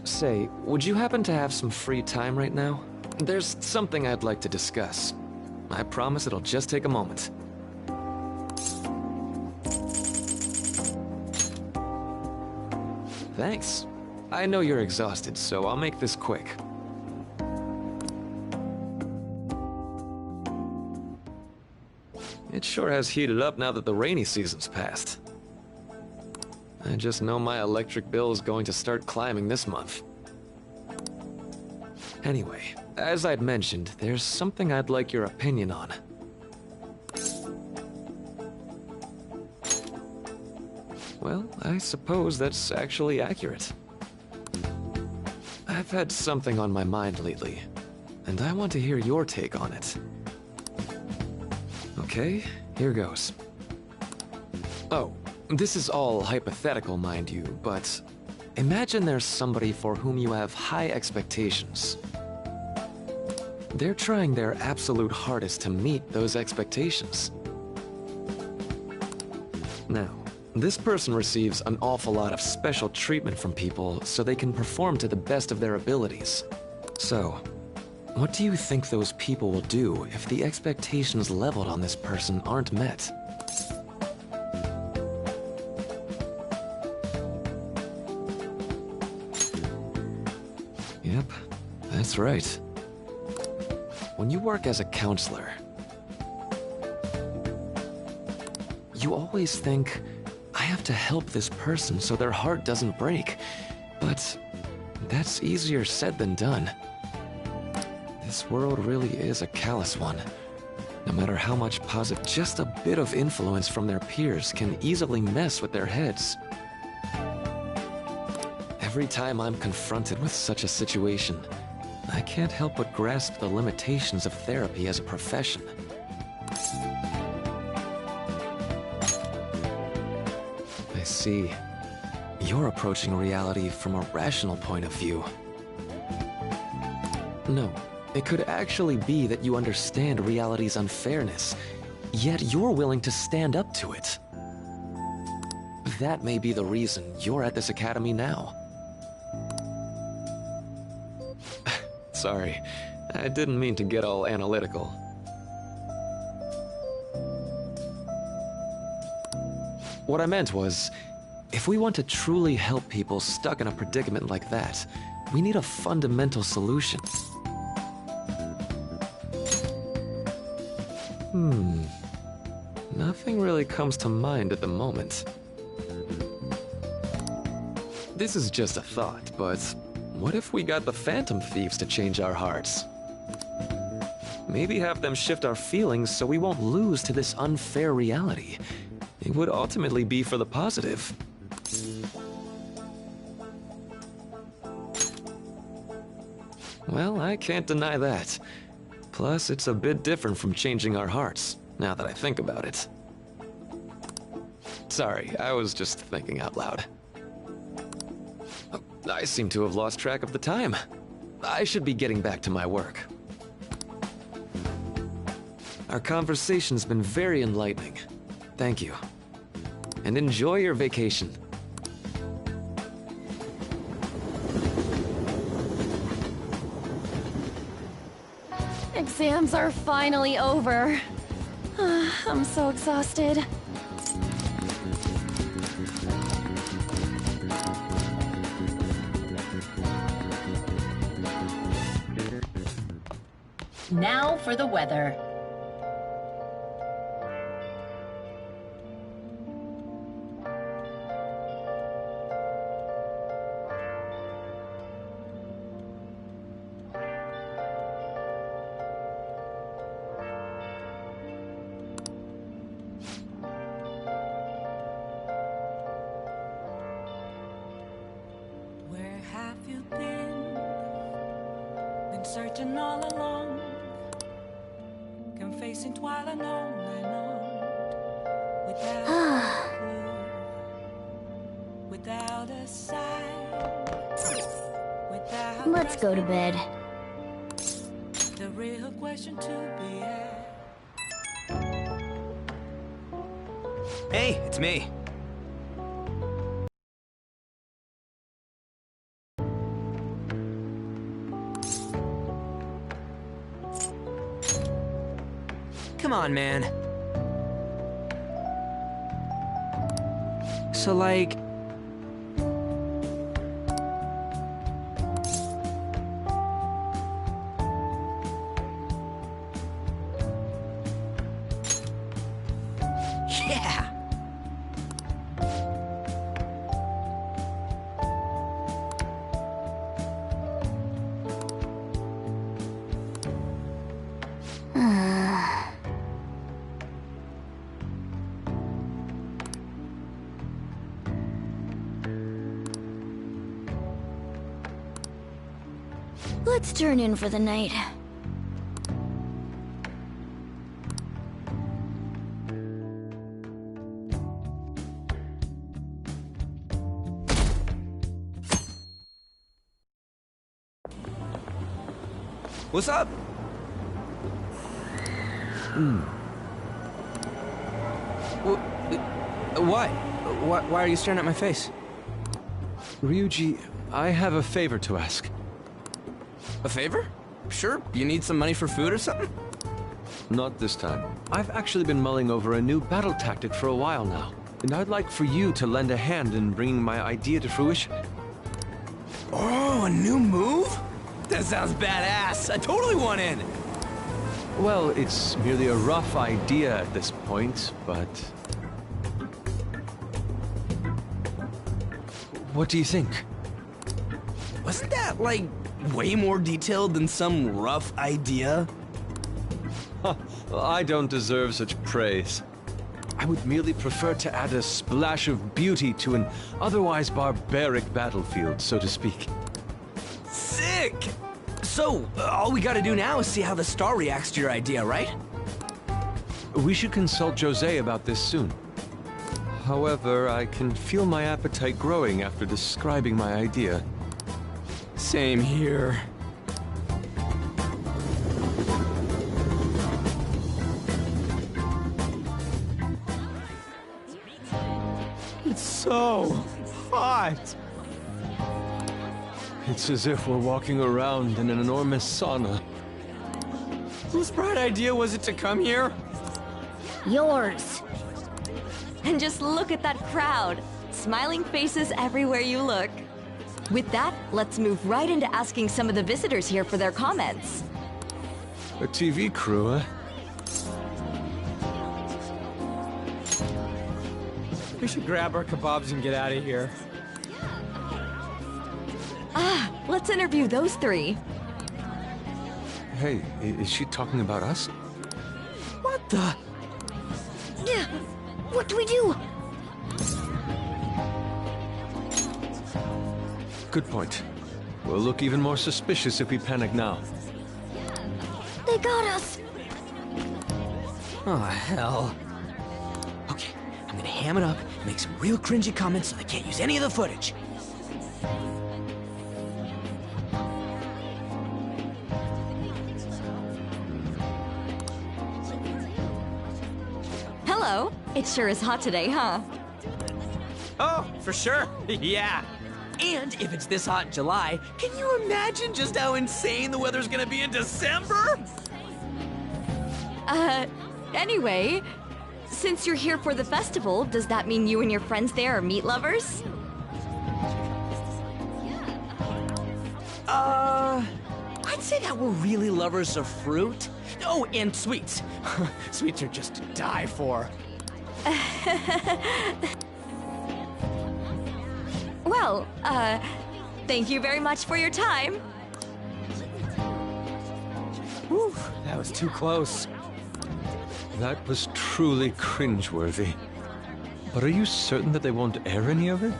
Say, would you happen to have some free time right now? There's something I'd like to discuss. I promise it'll just take a moment. Thanks. I know you're exhausted, so I'll make this quick. It sure has heated up now that the rainy season's passed. I just know my electric bill is going to start climbing this month. Anyway, as I'd mentioned, there's something I'd like your opinion on. Well, I suppose that's actually accurate. I've had something on my mind lately, and I want to hear your take on it. Okay, here goes. Oh, this is all hypothetical, mind you, but imagine there's somebody for whom you have high expectations. They're trying their absolute hardest to meet those expectations. Now, this person receives an awful lot of special treatment from people so they can perform to the best of their abilities. So, what do you think those people will do if the expectations leveled on this person aren't met? Yep, that's right. When you work as a counselor, you always think, have to help this person so their heart doesn't break. But that's easier said than done. This world really is a callous one. No matter how much positive, just a bit of influence from their peers can easily mess with their heads. Every time I'm confronted with such a situation, I can't help but grasp the limitations of therapy as a profession. I see. You're approaching reality from a rational point of view. No, it could actually be that you understand reality's unfairness, yet you're willing to stand up to it. That may be the reason you're at this academy now. Sorry, I didn't mean to get all analytical. What I meant was, if we want to truly help people stuck in a predicament like that, we need a fundamental solution. Nothing really comes to mind at the moment. This is just a thought, but what if we got the Phantom Thieves to change our hearts? Maybe have them shift our feelings so we won't lose to this unfair reality. It would ultimately be for the positive. Well, I can't deny that. Plus, it's a bit different from changing our hearts, now that I think about it. Sorry, I was just thinking out loud. I seem to have lost track of the time. I should be getting back to my work. Our conversation's been very enlightening. Thank you. And enjoy your vacation. Exams are finally over. I'm so exhausted. Now for the weather. Where have you been? Been searching all along, confessing twilight on and on, without a clue, without a sign, without. Let's go to bed. The real question to be asked. Hey, it's me. Come on, man. So, like... Yeah! Let's turn in for the night. What's up? Why? Why are you staring at my face? Ryuji, I have a favor to ask. A favor? Sure, you need some money for food or something? Not this time. I've actually been mulling over a new battle tactic for a while now, and I'd like for you to lend a hand in bringing my idea to fruition. Oh, a new move? That sounds badass. I totally want in. Well, it's merely a rough idea at this point, but... What do you think? Wasn't that, like, way more detailed than some rough idea? Well, I don't deserve such praise. I would merely prefer to add a splash of beauty to an otherwise barbaric battlefield, so to speak. Sick! So, all we gotta do now is see how the star reacts to your idea, right? We should consult Jose about this soon. However, I can feel my appetite growing after describing my idea. Same here. It's so hot. It's as if we're walking around in an enormous sauna. Whose bright idea was it to come here? Yours. And just look at that crowd. Smiling faces everywhere you look. With that, let's move right into asking some of the visitors here for their comments. A TV crew, huh? We should grab our kebabs and get out of here. Let's interview those three. Hey, is she talking about us? What the? What do we do? Good point. We'll look even more suspicious if we panic now. They got us. Oh, hell. Okay, I'm gonna ham it up and make some real cringy comments so they can't use any of the footage. Hello. It sure is hot today, huh? Oh, for sure. Yeah. And if it's this hot in July, can you imagine just how insane the weather's gonna be in December? Anyway, since you're here for the festival, does that mean you and your friends there are meat lovers? I'd say that we're really lovers of fruit. Oh, and sweets. Sweets are just to die for. Well, thank you very much for your time. Whew, that was too close. That was truly cringeworthy. But are you certain that they won't air any of it?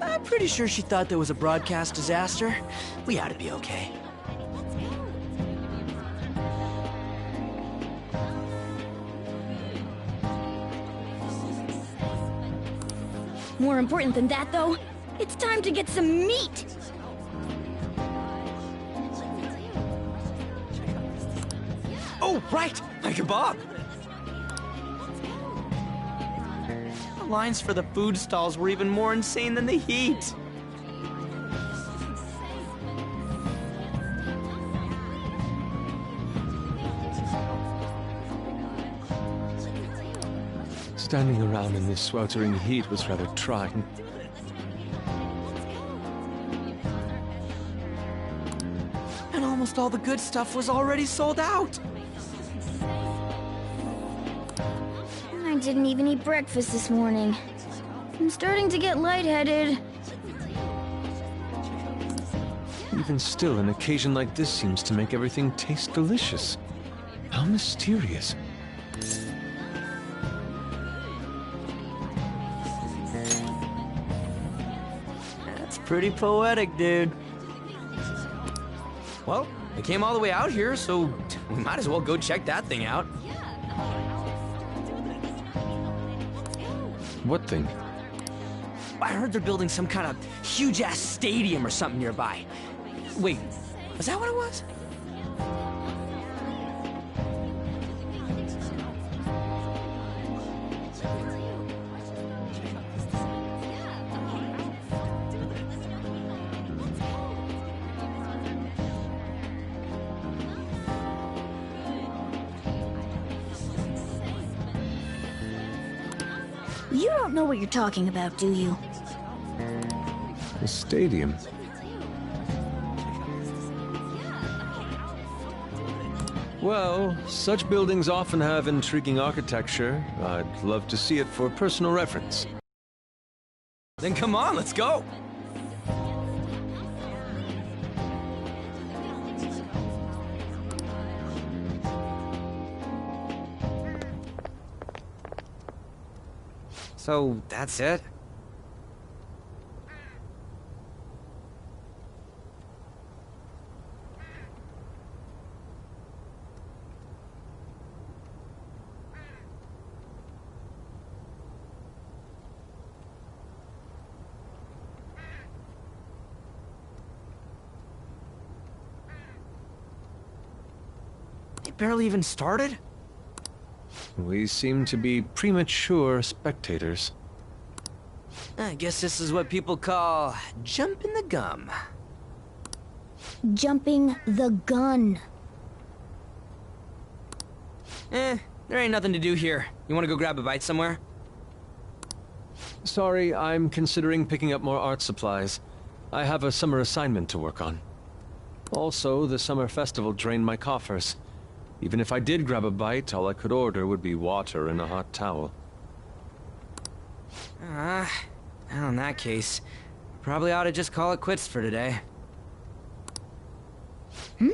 I'm pretty sure she thought there was a broadcast disaster. We ought to be okay. More important than that, though, it's time to get some meat! Oh, right! My kebab! The lines for the food stalls were even more insane than the heat. Standing around in this sweltering heat was rather trying. And almost all the good stuff was already sold out. I didn't even eat breakfast this morning. I'm starting to get lightheaded. You Even still, an occasion like this seems to make everything taste delicious. How mysterious. That's pretty poetic, dude. Well, we came all the way out here, so we might as well go check that thing out. What thing? I heard they're building some kind of huge-ass stadium or something nearby. Wait, was that what it was? You don't know what you're talking about, do you? A stadium. Well, such buildings often have intriguing architecture. I'd love to see it for personal reference. Then come on, let's go! So, that's it? They barely even started? We seem to be premature spectators. I guess this is what people call jumping the gum. Jumping the gun. There ain't nothing to do here. You wanna go grab a bite somewhere? Sorry, I'm considering picking up more art supplies. I have a summer assignment to work on. Also, the summer festival drained my coffers. Even if I did grab a bite, all I could order would be water and a hot towel. Well, in that case, probably ought to just call it quits for today. Hmm?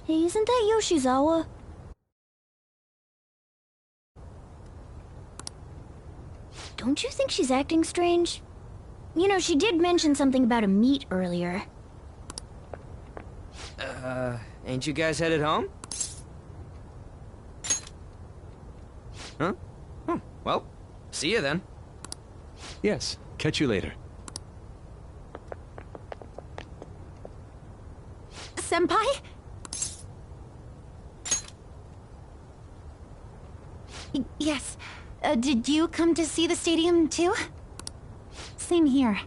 Hey, isn't that Yoshizawa? Don't you think she's acting strange? You know, she did mention something about a meet earlier. Ain't you guys headed home? Huh? Oh, well, see you then. Yes, catch you later. Senpai? Yes. Did you come to see the stadium, too? Same here.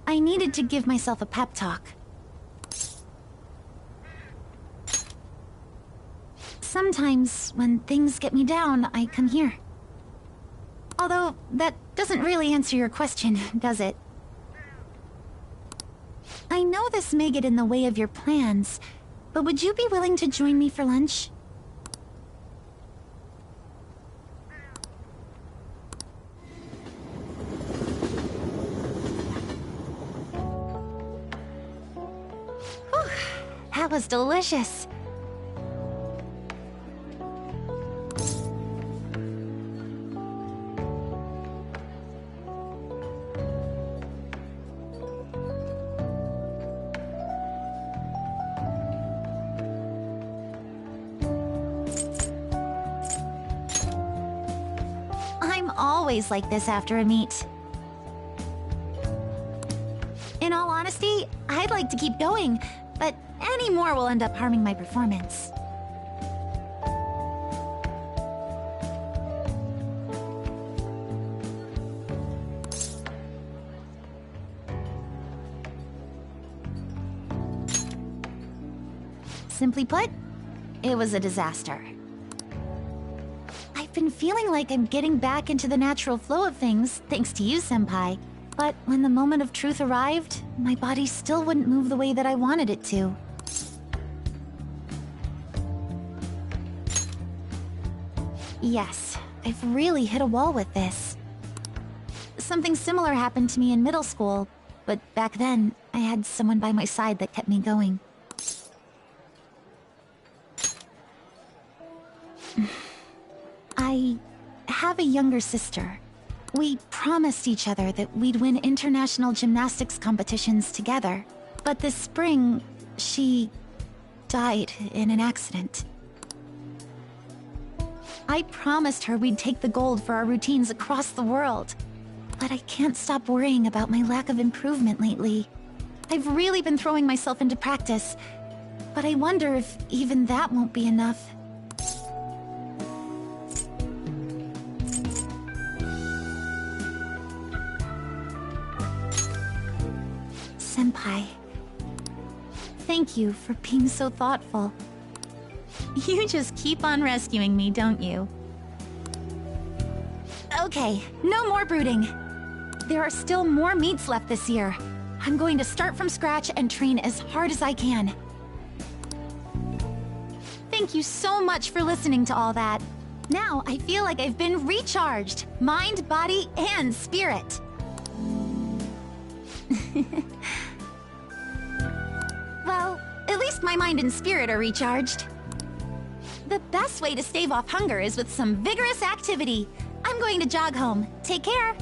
I needed to give myself a pep talk. Sometimes, when things get me down, I come here. Although, that doesn't really answer your question, does it? I know this may get in the way of your plans, but would you be willing to join me for lunch? Whew, that was delicious. I'm always like this after a meet. In all honesty, I'd like to keep going, but any more will end up harming my performance. Simply put, it was a disaster. I been feeling like I'm getting back into the natural flow of things, thanks to you, Senpai. But when the moment of truth arrived, my body still wouldn't move the way that I wanted it to. Yes, I've really hit a wall with this. Something similar happened to me in middle school, but back then, I had someone by my side that kept me going. I have a younger sister. We promised each other that we'd win international gymnastics competitions together. But this spring, she died in an accident. I promised her we'd take the gold for our routines across the world. But I can't stop worrying about my lack of improvement lately. I've really been throwing myself into practice, but I wonder if even that won't be enough. Senpai, thank you for being so thoughtful. You just keep on rescuing me, don't you? Okay, no more brooding. There are still more meets left this year. I'm going to start from scratch and train as hard as I can. Thank you so much for listening to all that. Now I feel like I've been recharged, mind, body, and spirit. Well, at least my mind and spirit are recharged. The best way to stave off hunger is with some vigorous activity. I'm going to jog home. Take care.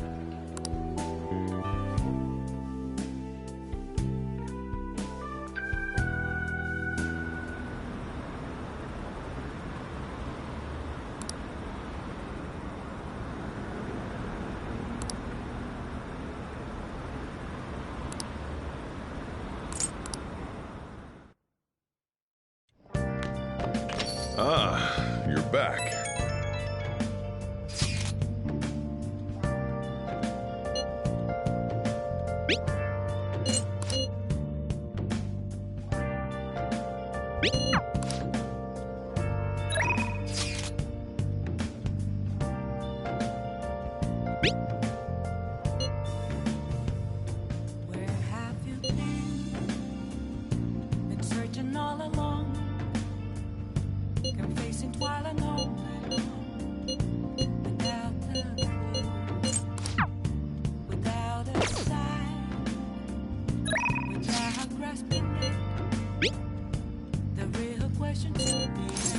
Ah, you're back. Where have you been? Been searching all along, confessing while alone, without a clue, without a sign, without grasping it. The real question to be asked: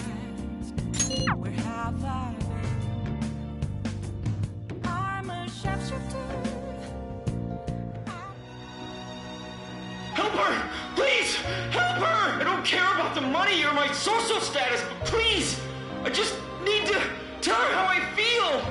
where have I been? I'm a shapeshifter. Help her! Please! Help her! I don't care about the money or my social status, but please! I just need to tell her how I feel!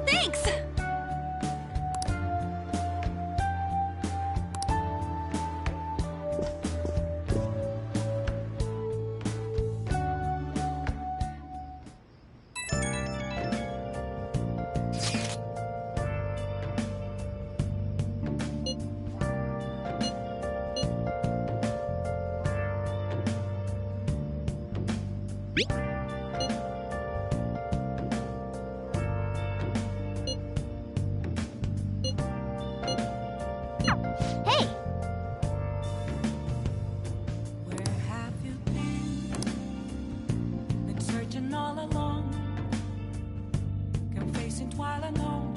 Thanks! Hey! Where have you been? Been searching all along, confessing while alone.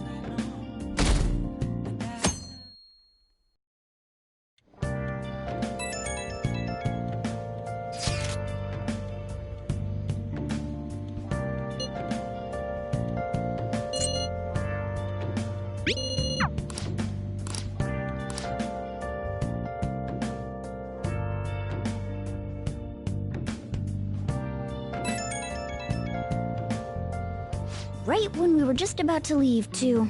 right when we were just about to leave, too.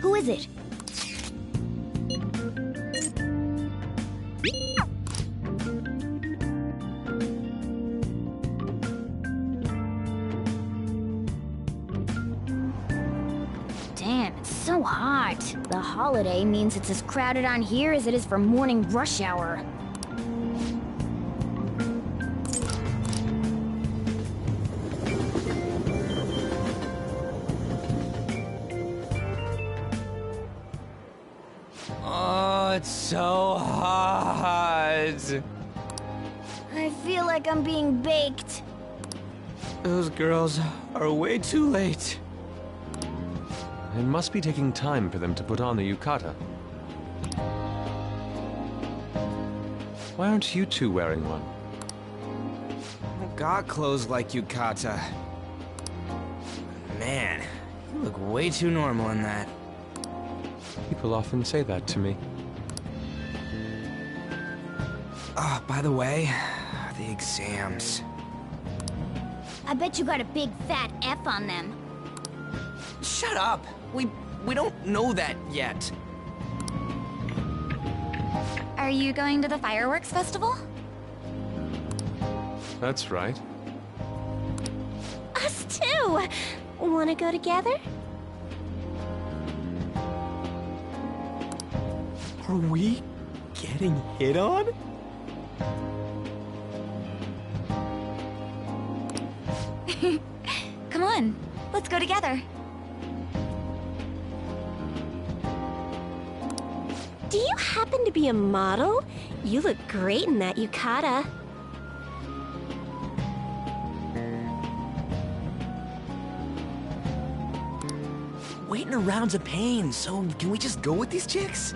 Who is it? Damn, it's so hot. The holiday means it's as crowded on here as it is for morning rush hour. Oh, it's so hot. I feel like I'm being baked. Those girls are way too late. It must be taking time for them to put on the yukata. Why aren't you two wearing one? I got clothes like yukata. Man, you look way too normal in that. People often say that to me. Oh, by the way, the exams. I bet you got a big fat F on them. Shut up! We don't know that yet. Are you going to the fireworks festival? That's right. Us too! Wanna go together? Are we getting hit on? Come on, let's go together. Do you happen to be a model? You look great in that yukata. Waiting around's a pain, so can we just go with these chicks?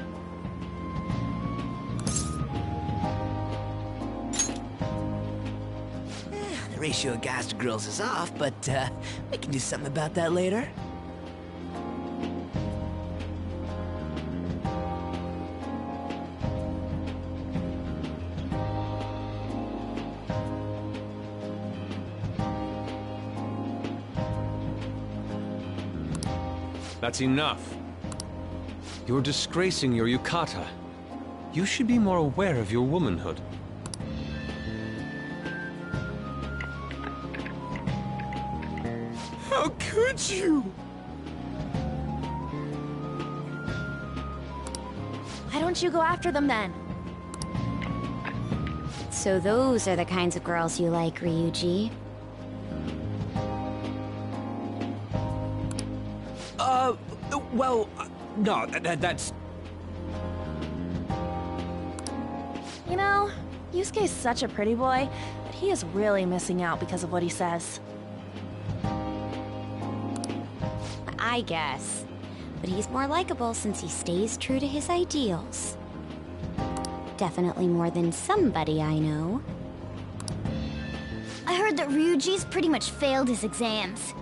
The ratio of guys to girls is off, but we can do something about that later. That's enough. You're disgracing your yukata. You should be more aware of your womanhood. How could you? Why don't you go after them then? So those are the kinds of girls you like, Ryuji. Well, no, that's... You know, Yusuke's such a pretty boy, but he is really missing out because of what he says. I guess. But he's more likable since he stays true to his ideals. Definitely more than somebody I know. I heard that Ryuji's pretty much failed his exams.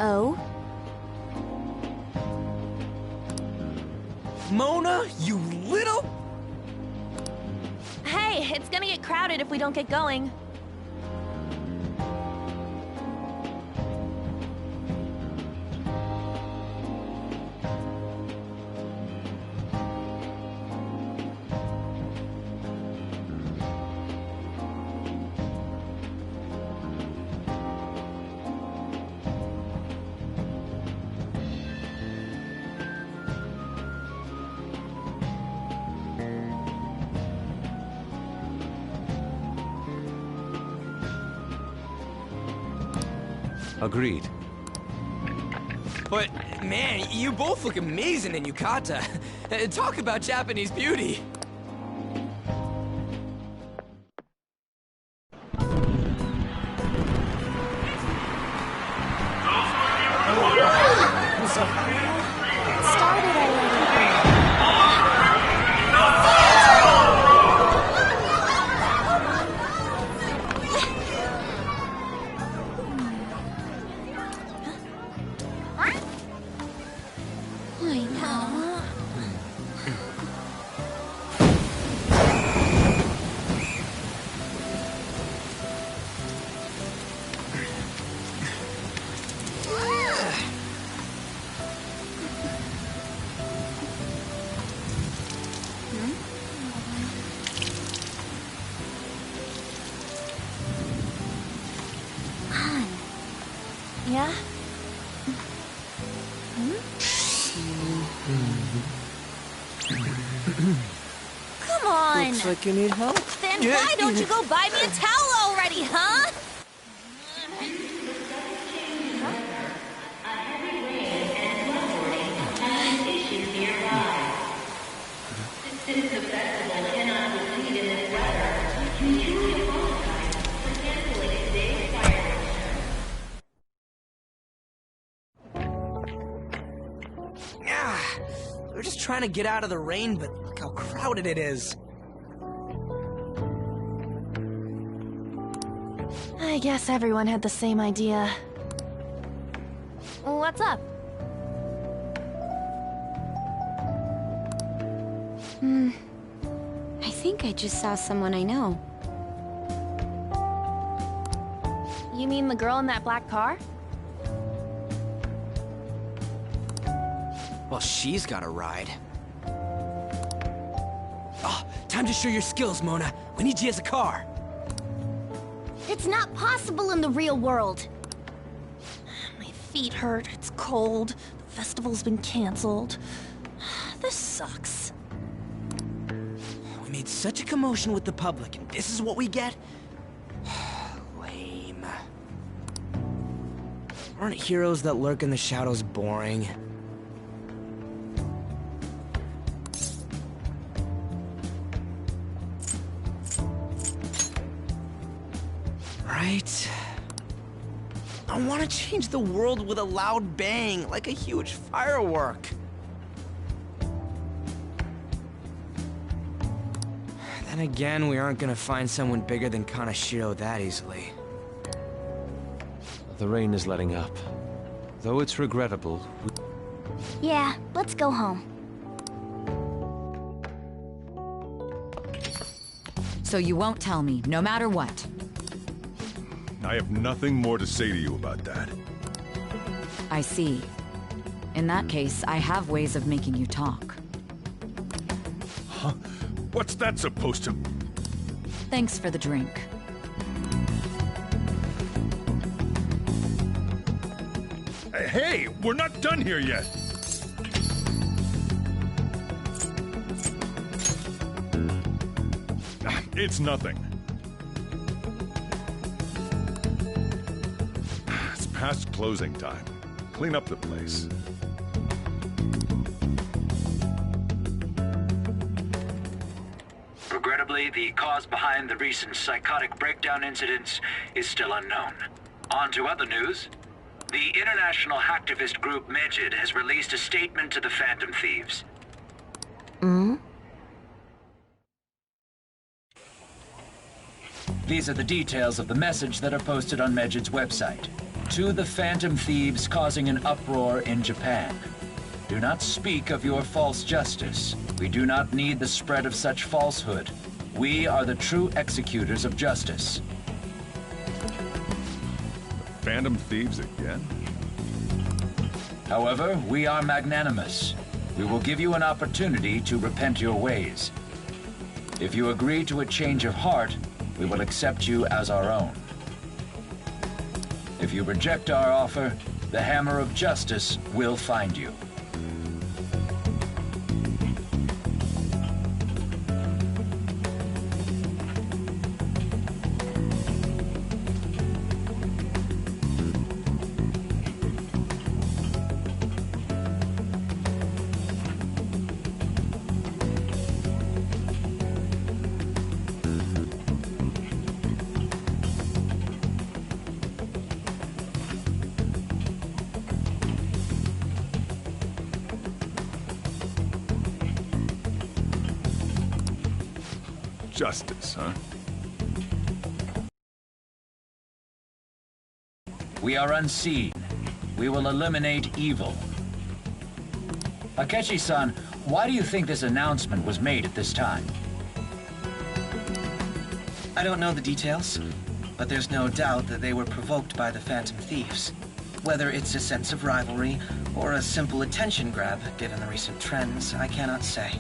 Oh? Mona, you little... Hey, it's gonna get crowded if we don't get going. Agreed. But, man, you both look amazing in yukata. Talk about Japanese beauty. Started already. Yeah? Come on! Looks like you need help. Then why don't you go buy me a towel already, huh? We're just trying to get out of the rain, but look how crowded it is. I guess everyone had the same idea. What's up? I think I just saw someone I know. You mean the girl in that black car? Well, she's got a ride. Oh, time to show your skills, Mona. We need you as a car. It's not possible in the real world. My feet hurt, it's cold, the festival's been canceled. This sucks. We made such a commotion with the public, and this is what we get? Lame. Aren't heroes that lurk in the shadows boring? Right? I want to change the world with a loud bang, like a huge firework. Then again, we aren't gonna find someone bigger than Kaneshiro that easily. The rain is letting up. Though it's regrettable, Yeah, let's go home. So you won't tell me, no matter what. I have nothing more to say to you about that. I see. In that case, I have ways of making you talk. Huh? What's that supposed to... Thanks for the drink. Hey, we're not done here yet! It's nothing. It's past closing time. Clean up the place. Regrettably, the cause behind the recent psychotic breakdown incidents is still unknown. On to other news. The international hacktivist group Megid has released a statement to the Phantom Thieves. These are the details of the message that are posted on Megid's website. To the Phantom Thieves causing an uproar in Japan. Do not speak of your false justice. We do not need the spread of such falsehood. We are the true executors of justice. Phantom Thieves again? However, we are magnanimous. We will give you an opportunity to repent your ways. If you agree to a change of heart, we will accept you as our own. If you reject our offer, the hammer of justice will find you. Justice, huh? We are unseen. We will eliminate evil. Akechi-san, why do you think this announcement was made at this time? I don't know the details, but there's no doubt that they were provoked by the Phantom Thieves. Whether it's a sense of rivalry or a simple attention grab, given the recent trends, I cannot say.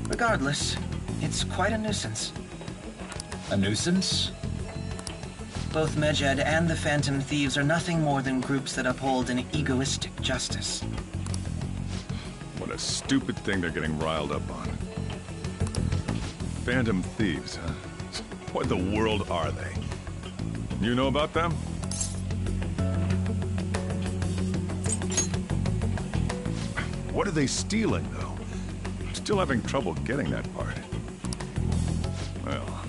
Regardless, it's quite a nuisance. A nuisance? Both Medjed and the Phantom Thieves are nothing more than groups that uphold an egoistic justice. What a stupid thing they're getting riled up on. Phantom Thieves, huh? What in the world are they? You know about them? What are they stealing, though? I'm still having trouble getting that part. Well,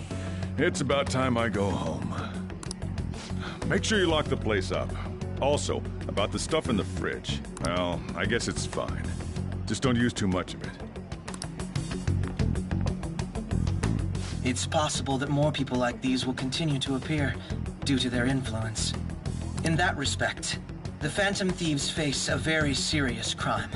it's about time I go home. Make sure you lock the place up. Also, about the stuff in the fridge. Well, I guess it's fine. Just don't use too much of it. It's possible that more people like these will continue to appear due to their influence. In that respect, the Phantom Thieves face a very serious crime.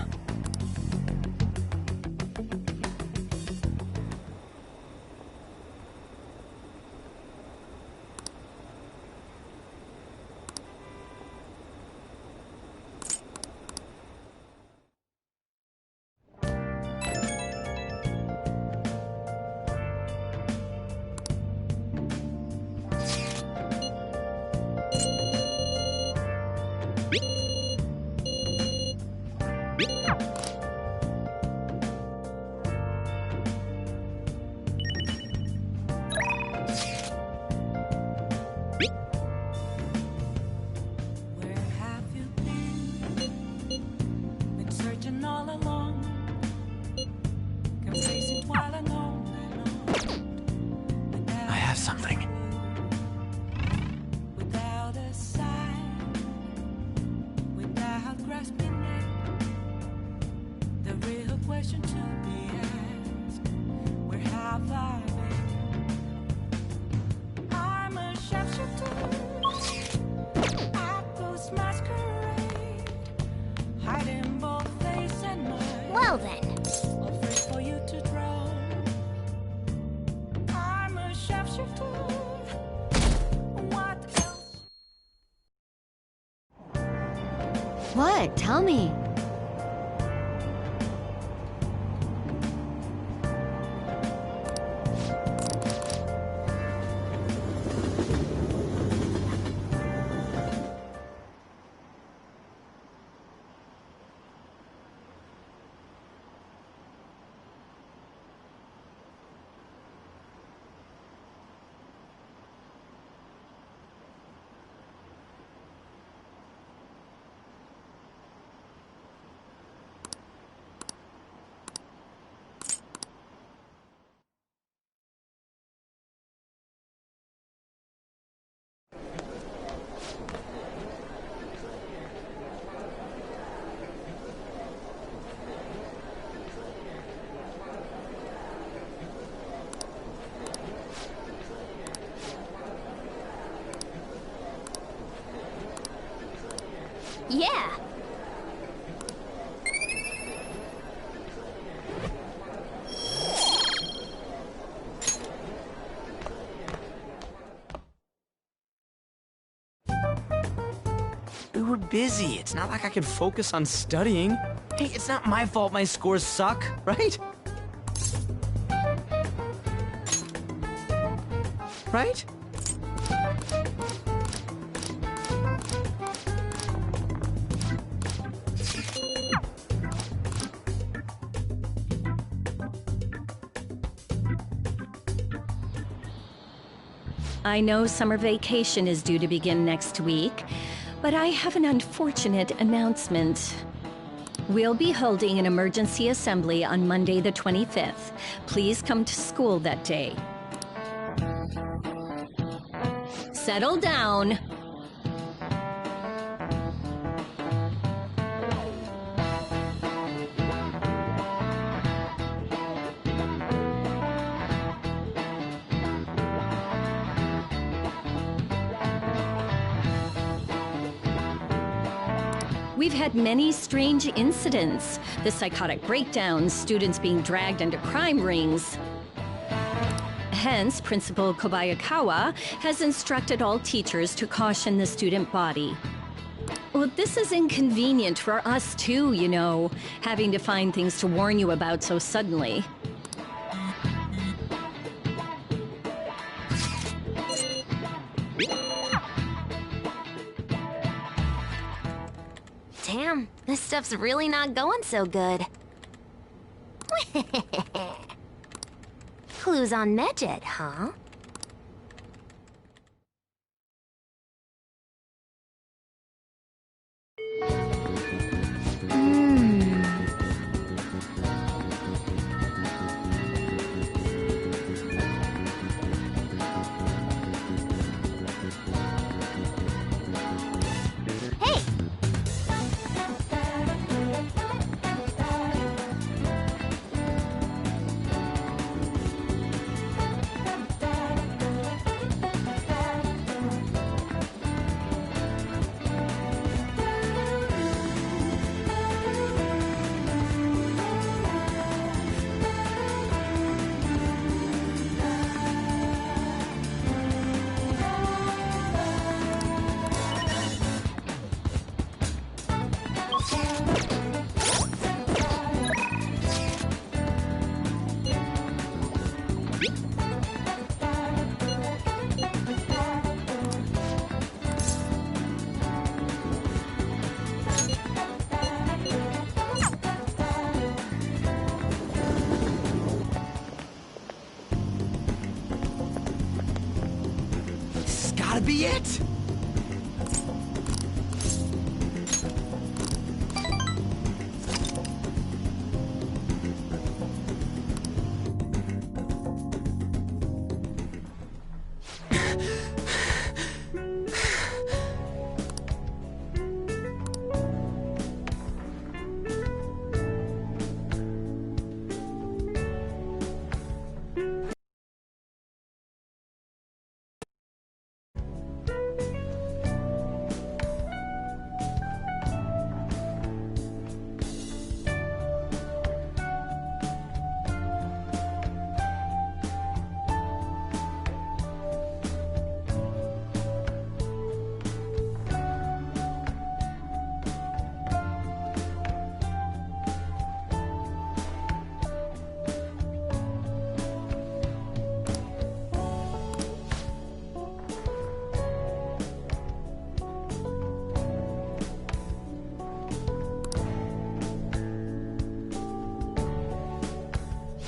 Well then. What? Tell me. Yeah. We were busy. It's not like I could focus on studying. Hey, it's not my fault my scores suck, right? Right? I know summer vacation is due to begin next week, but I have an unfortunate announcement. We'll be holding an emergency assembly on Monday the 25th. Please come to school that day. Settle down. We've had many strange incidents. The psychotic breakdowns, students being dragged into crime rings. Hence, Principal Kobayakawa has instructed all teachers to caution the student body. Well, this is inconvenient for us too, you know, having to find things to warn you about so suddenly. Damn, this stuff's really not going so good. Clues on Medjed, huh? Gotta be it!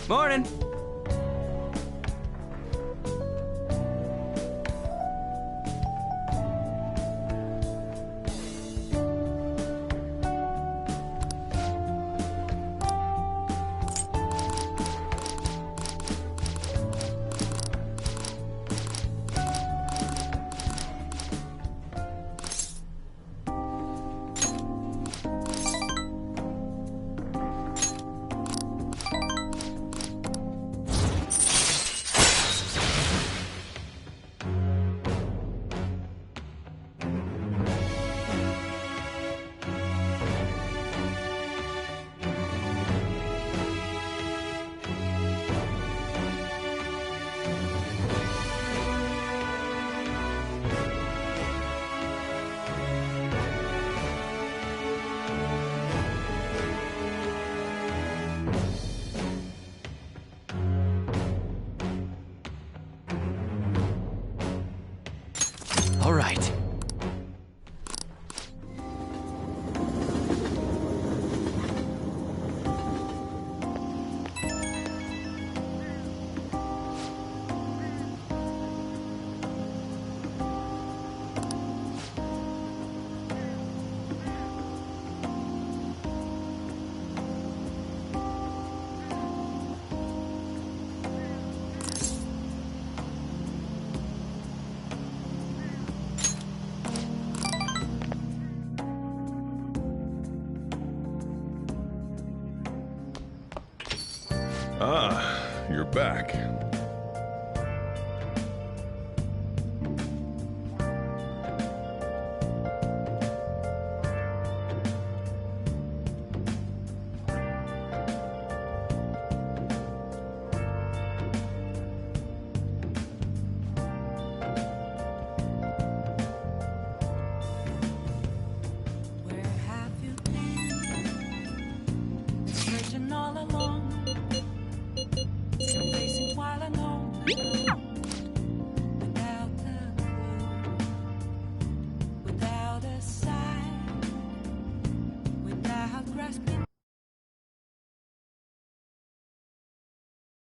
Morning! All right. Ah, you're back.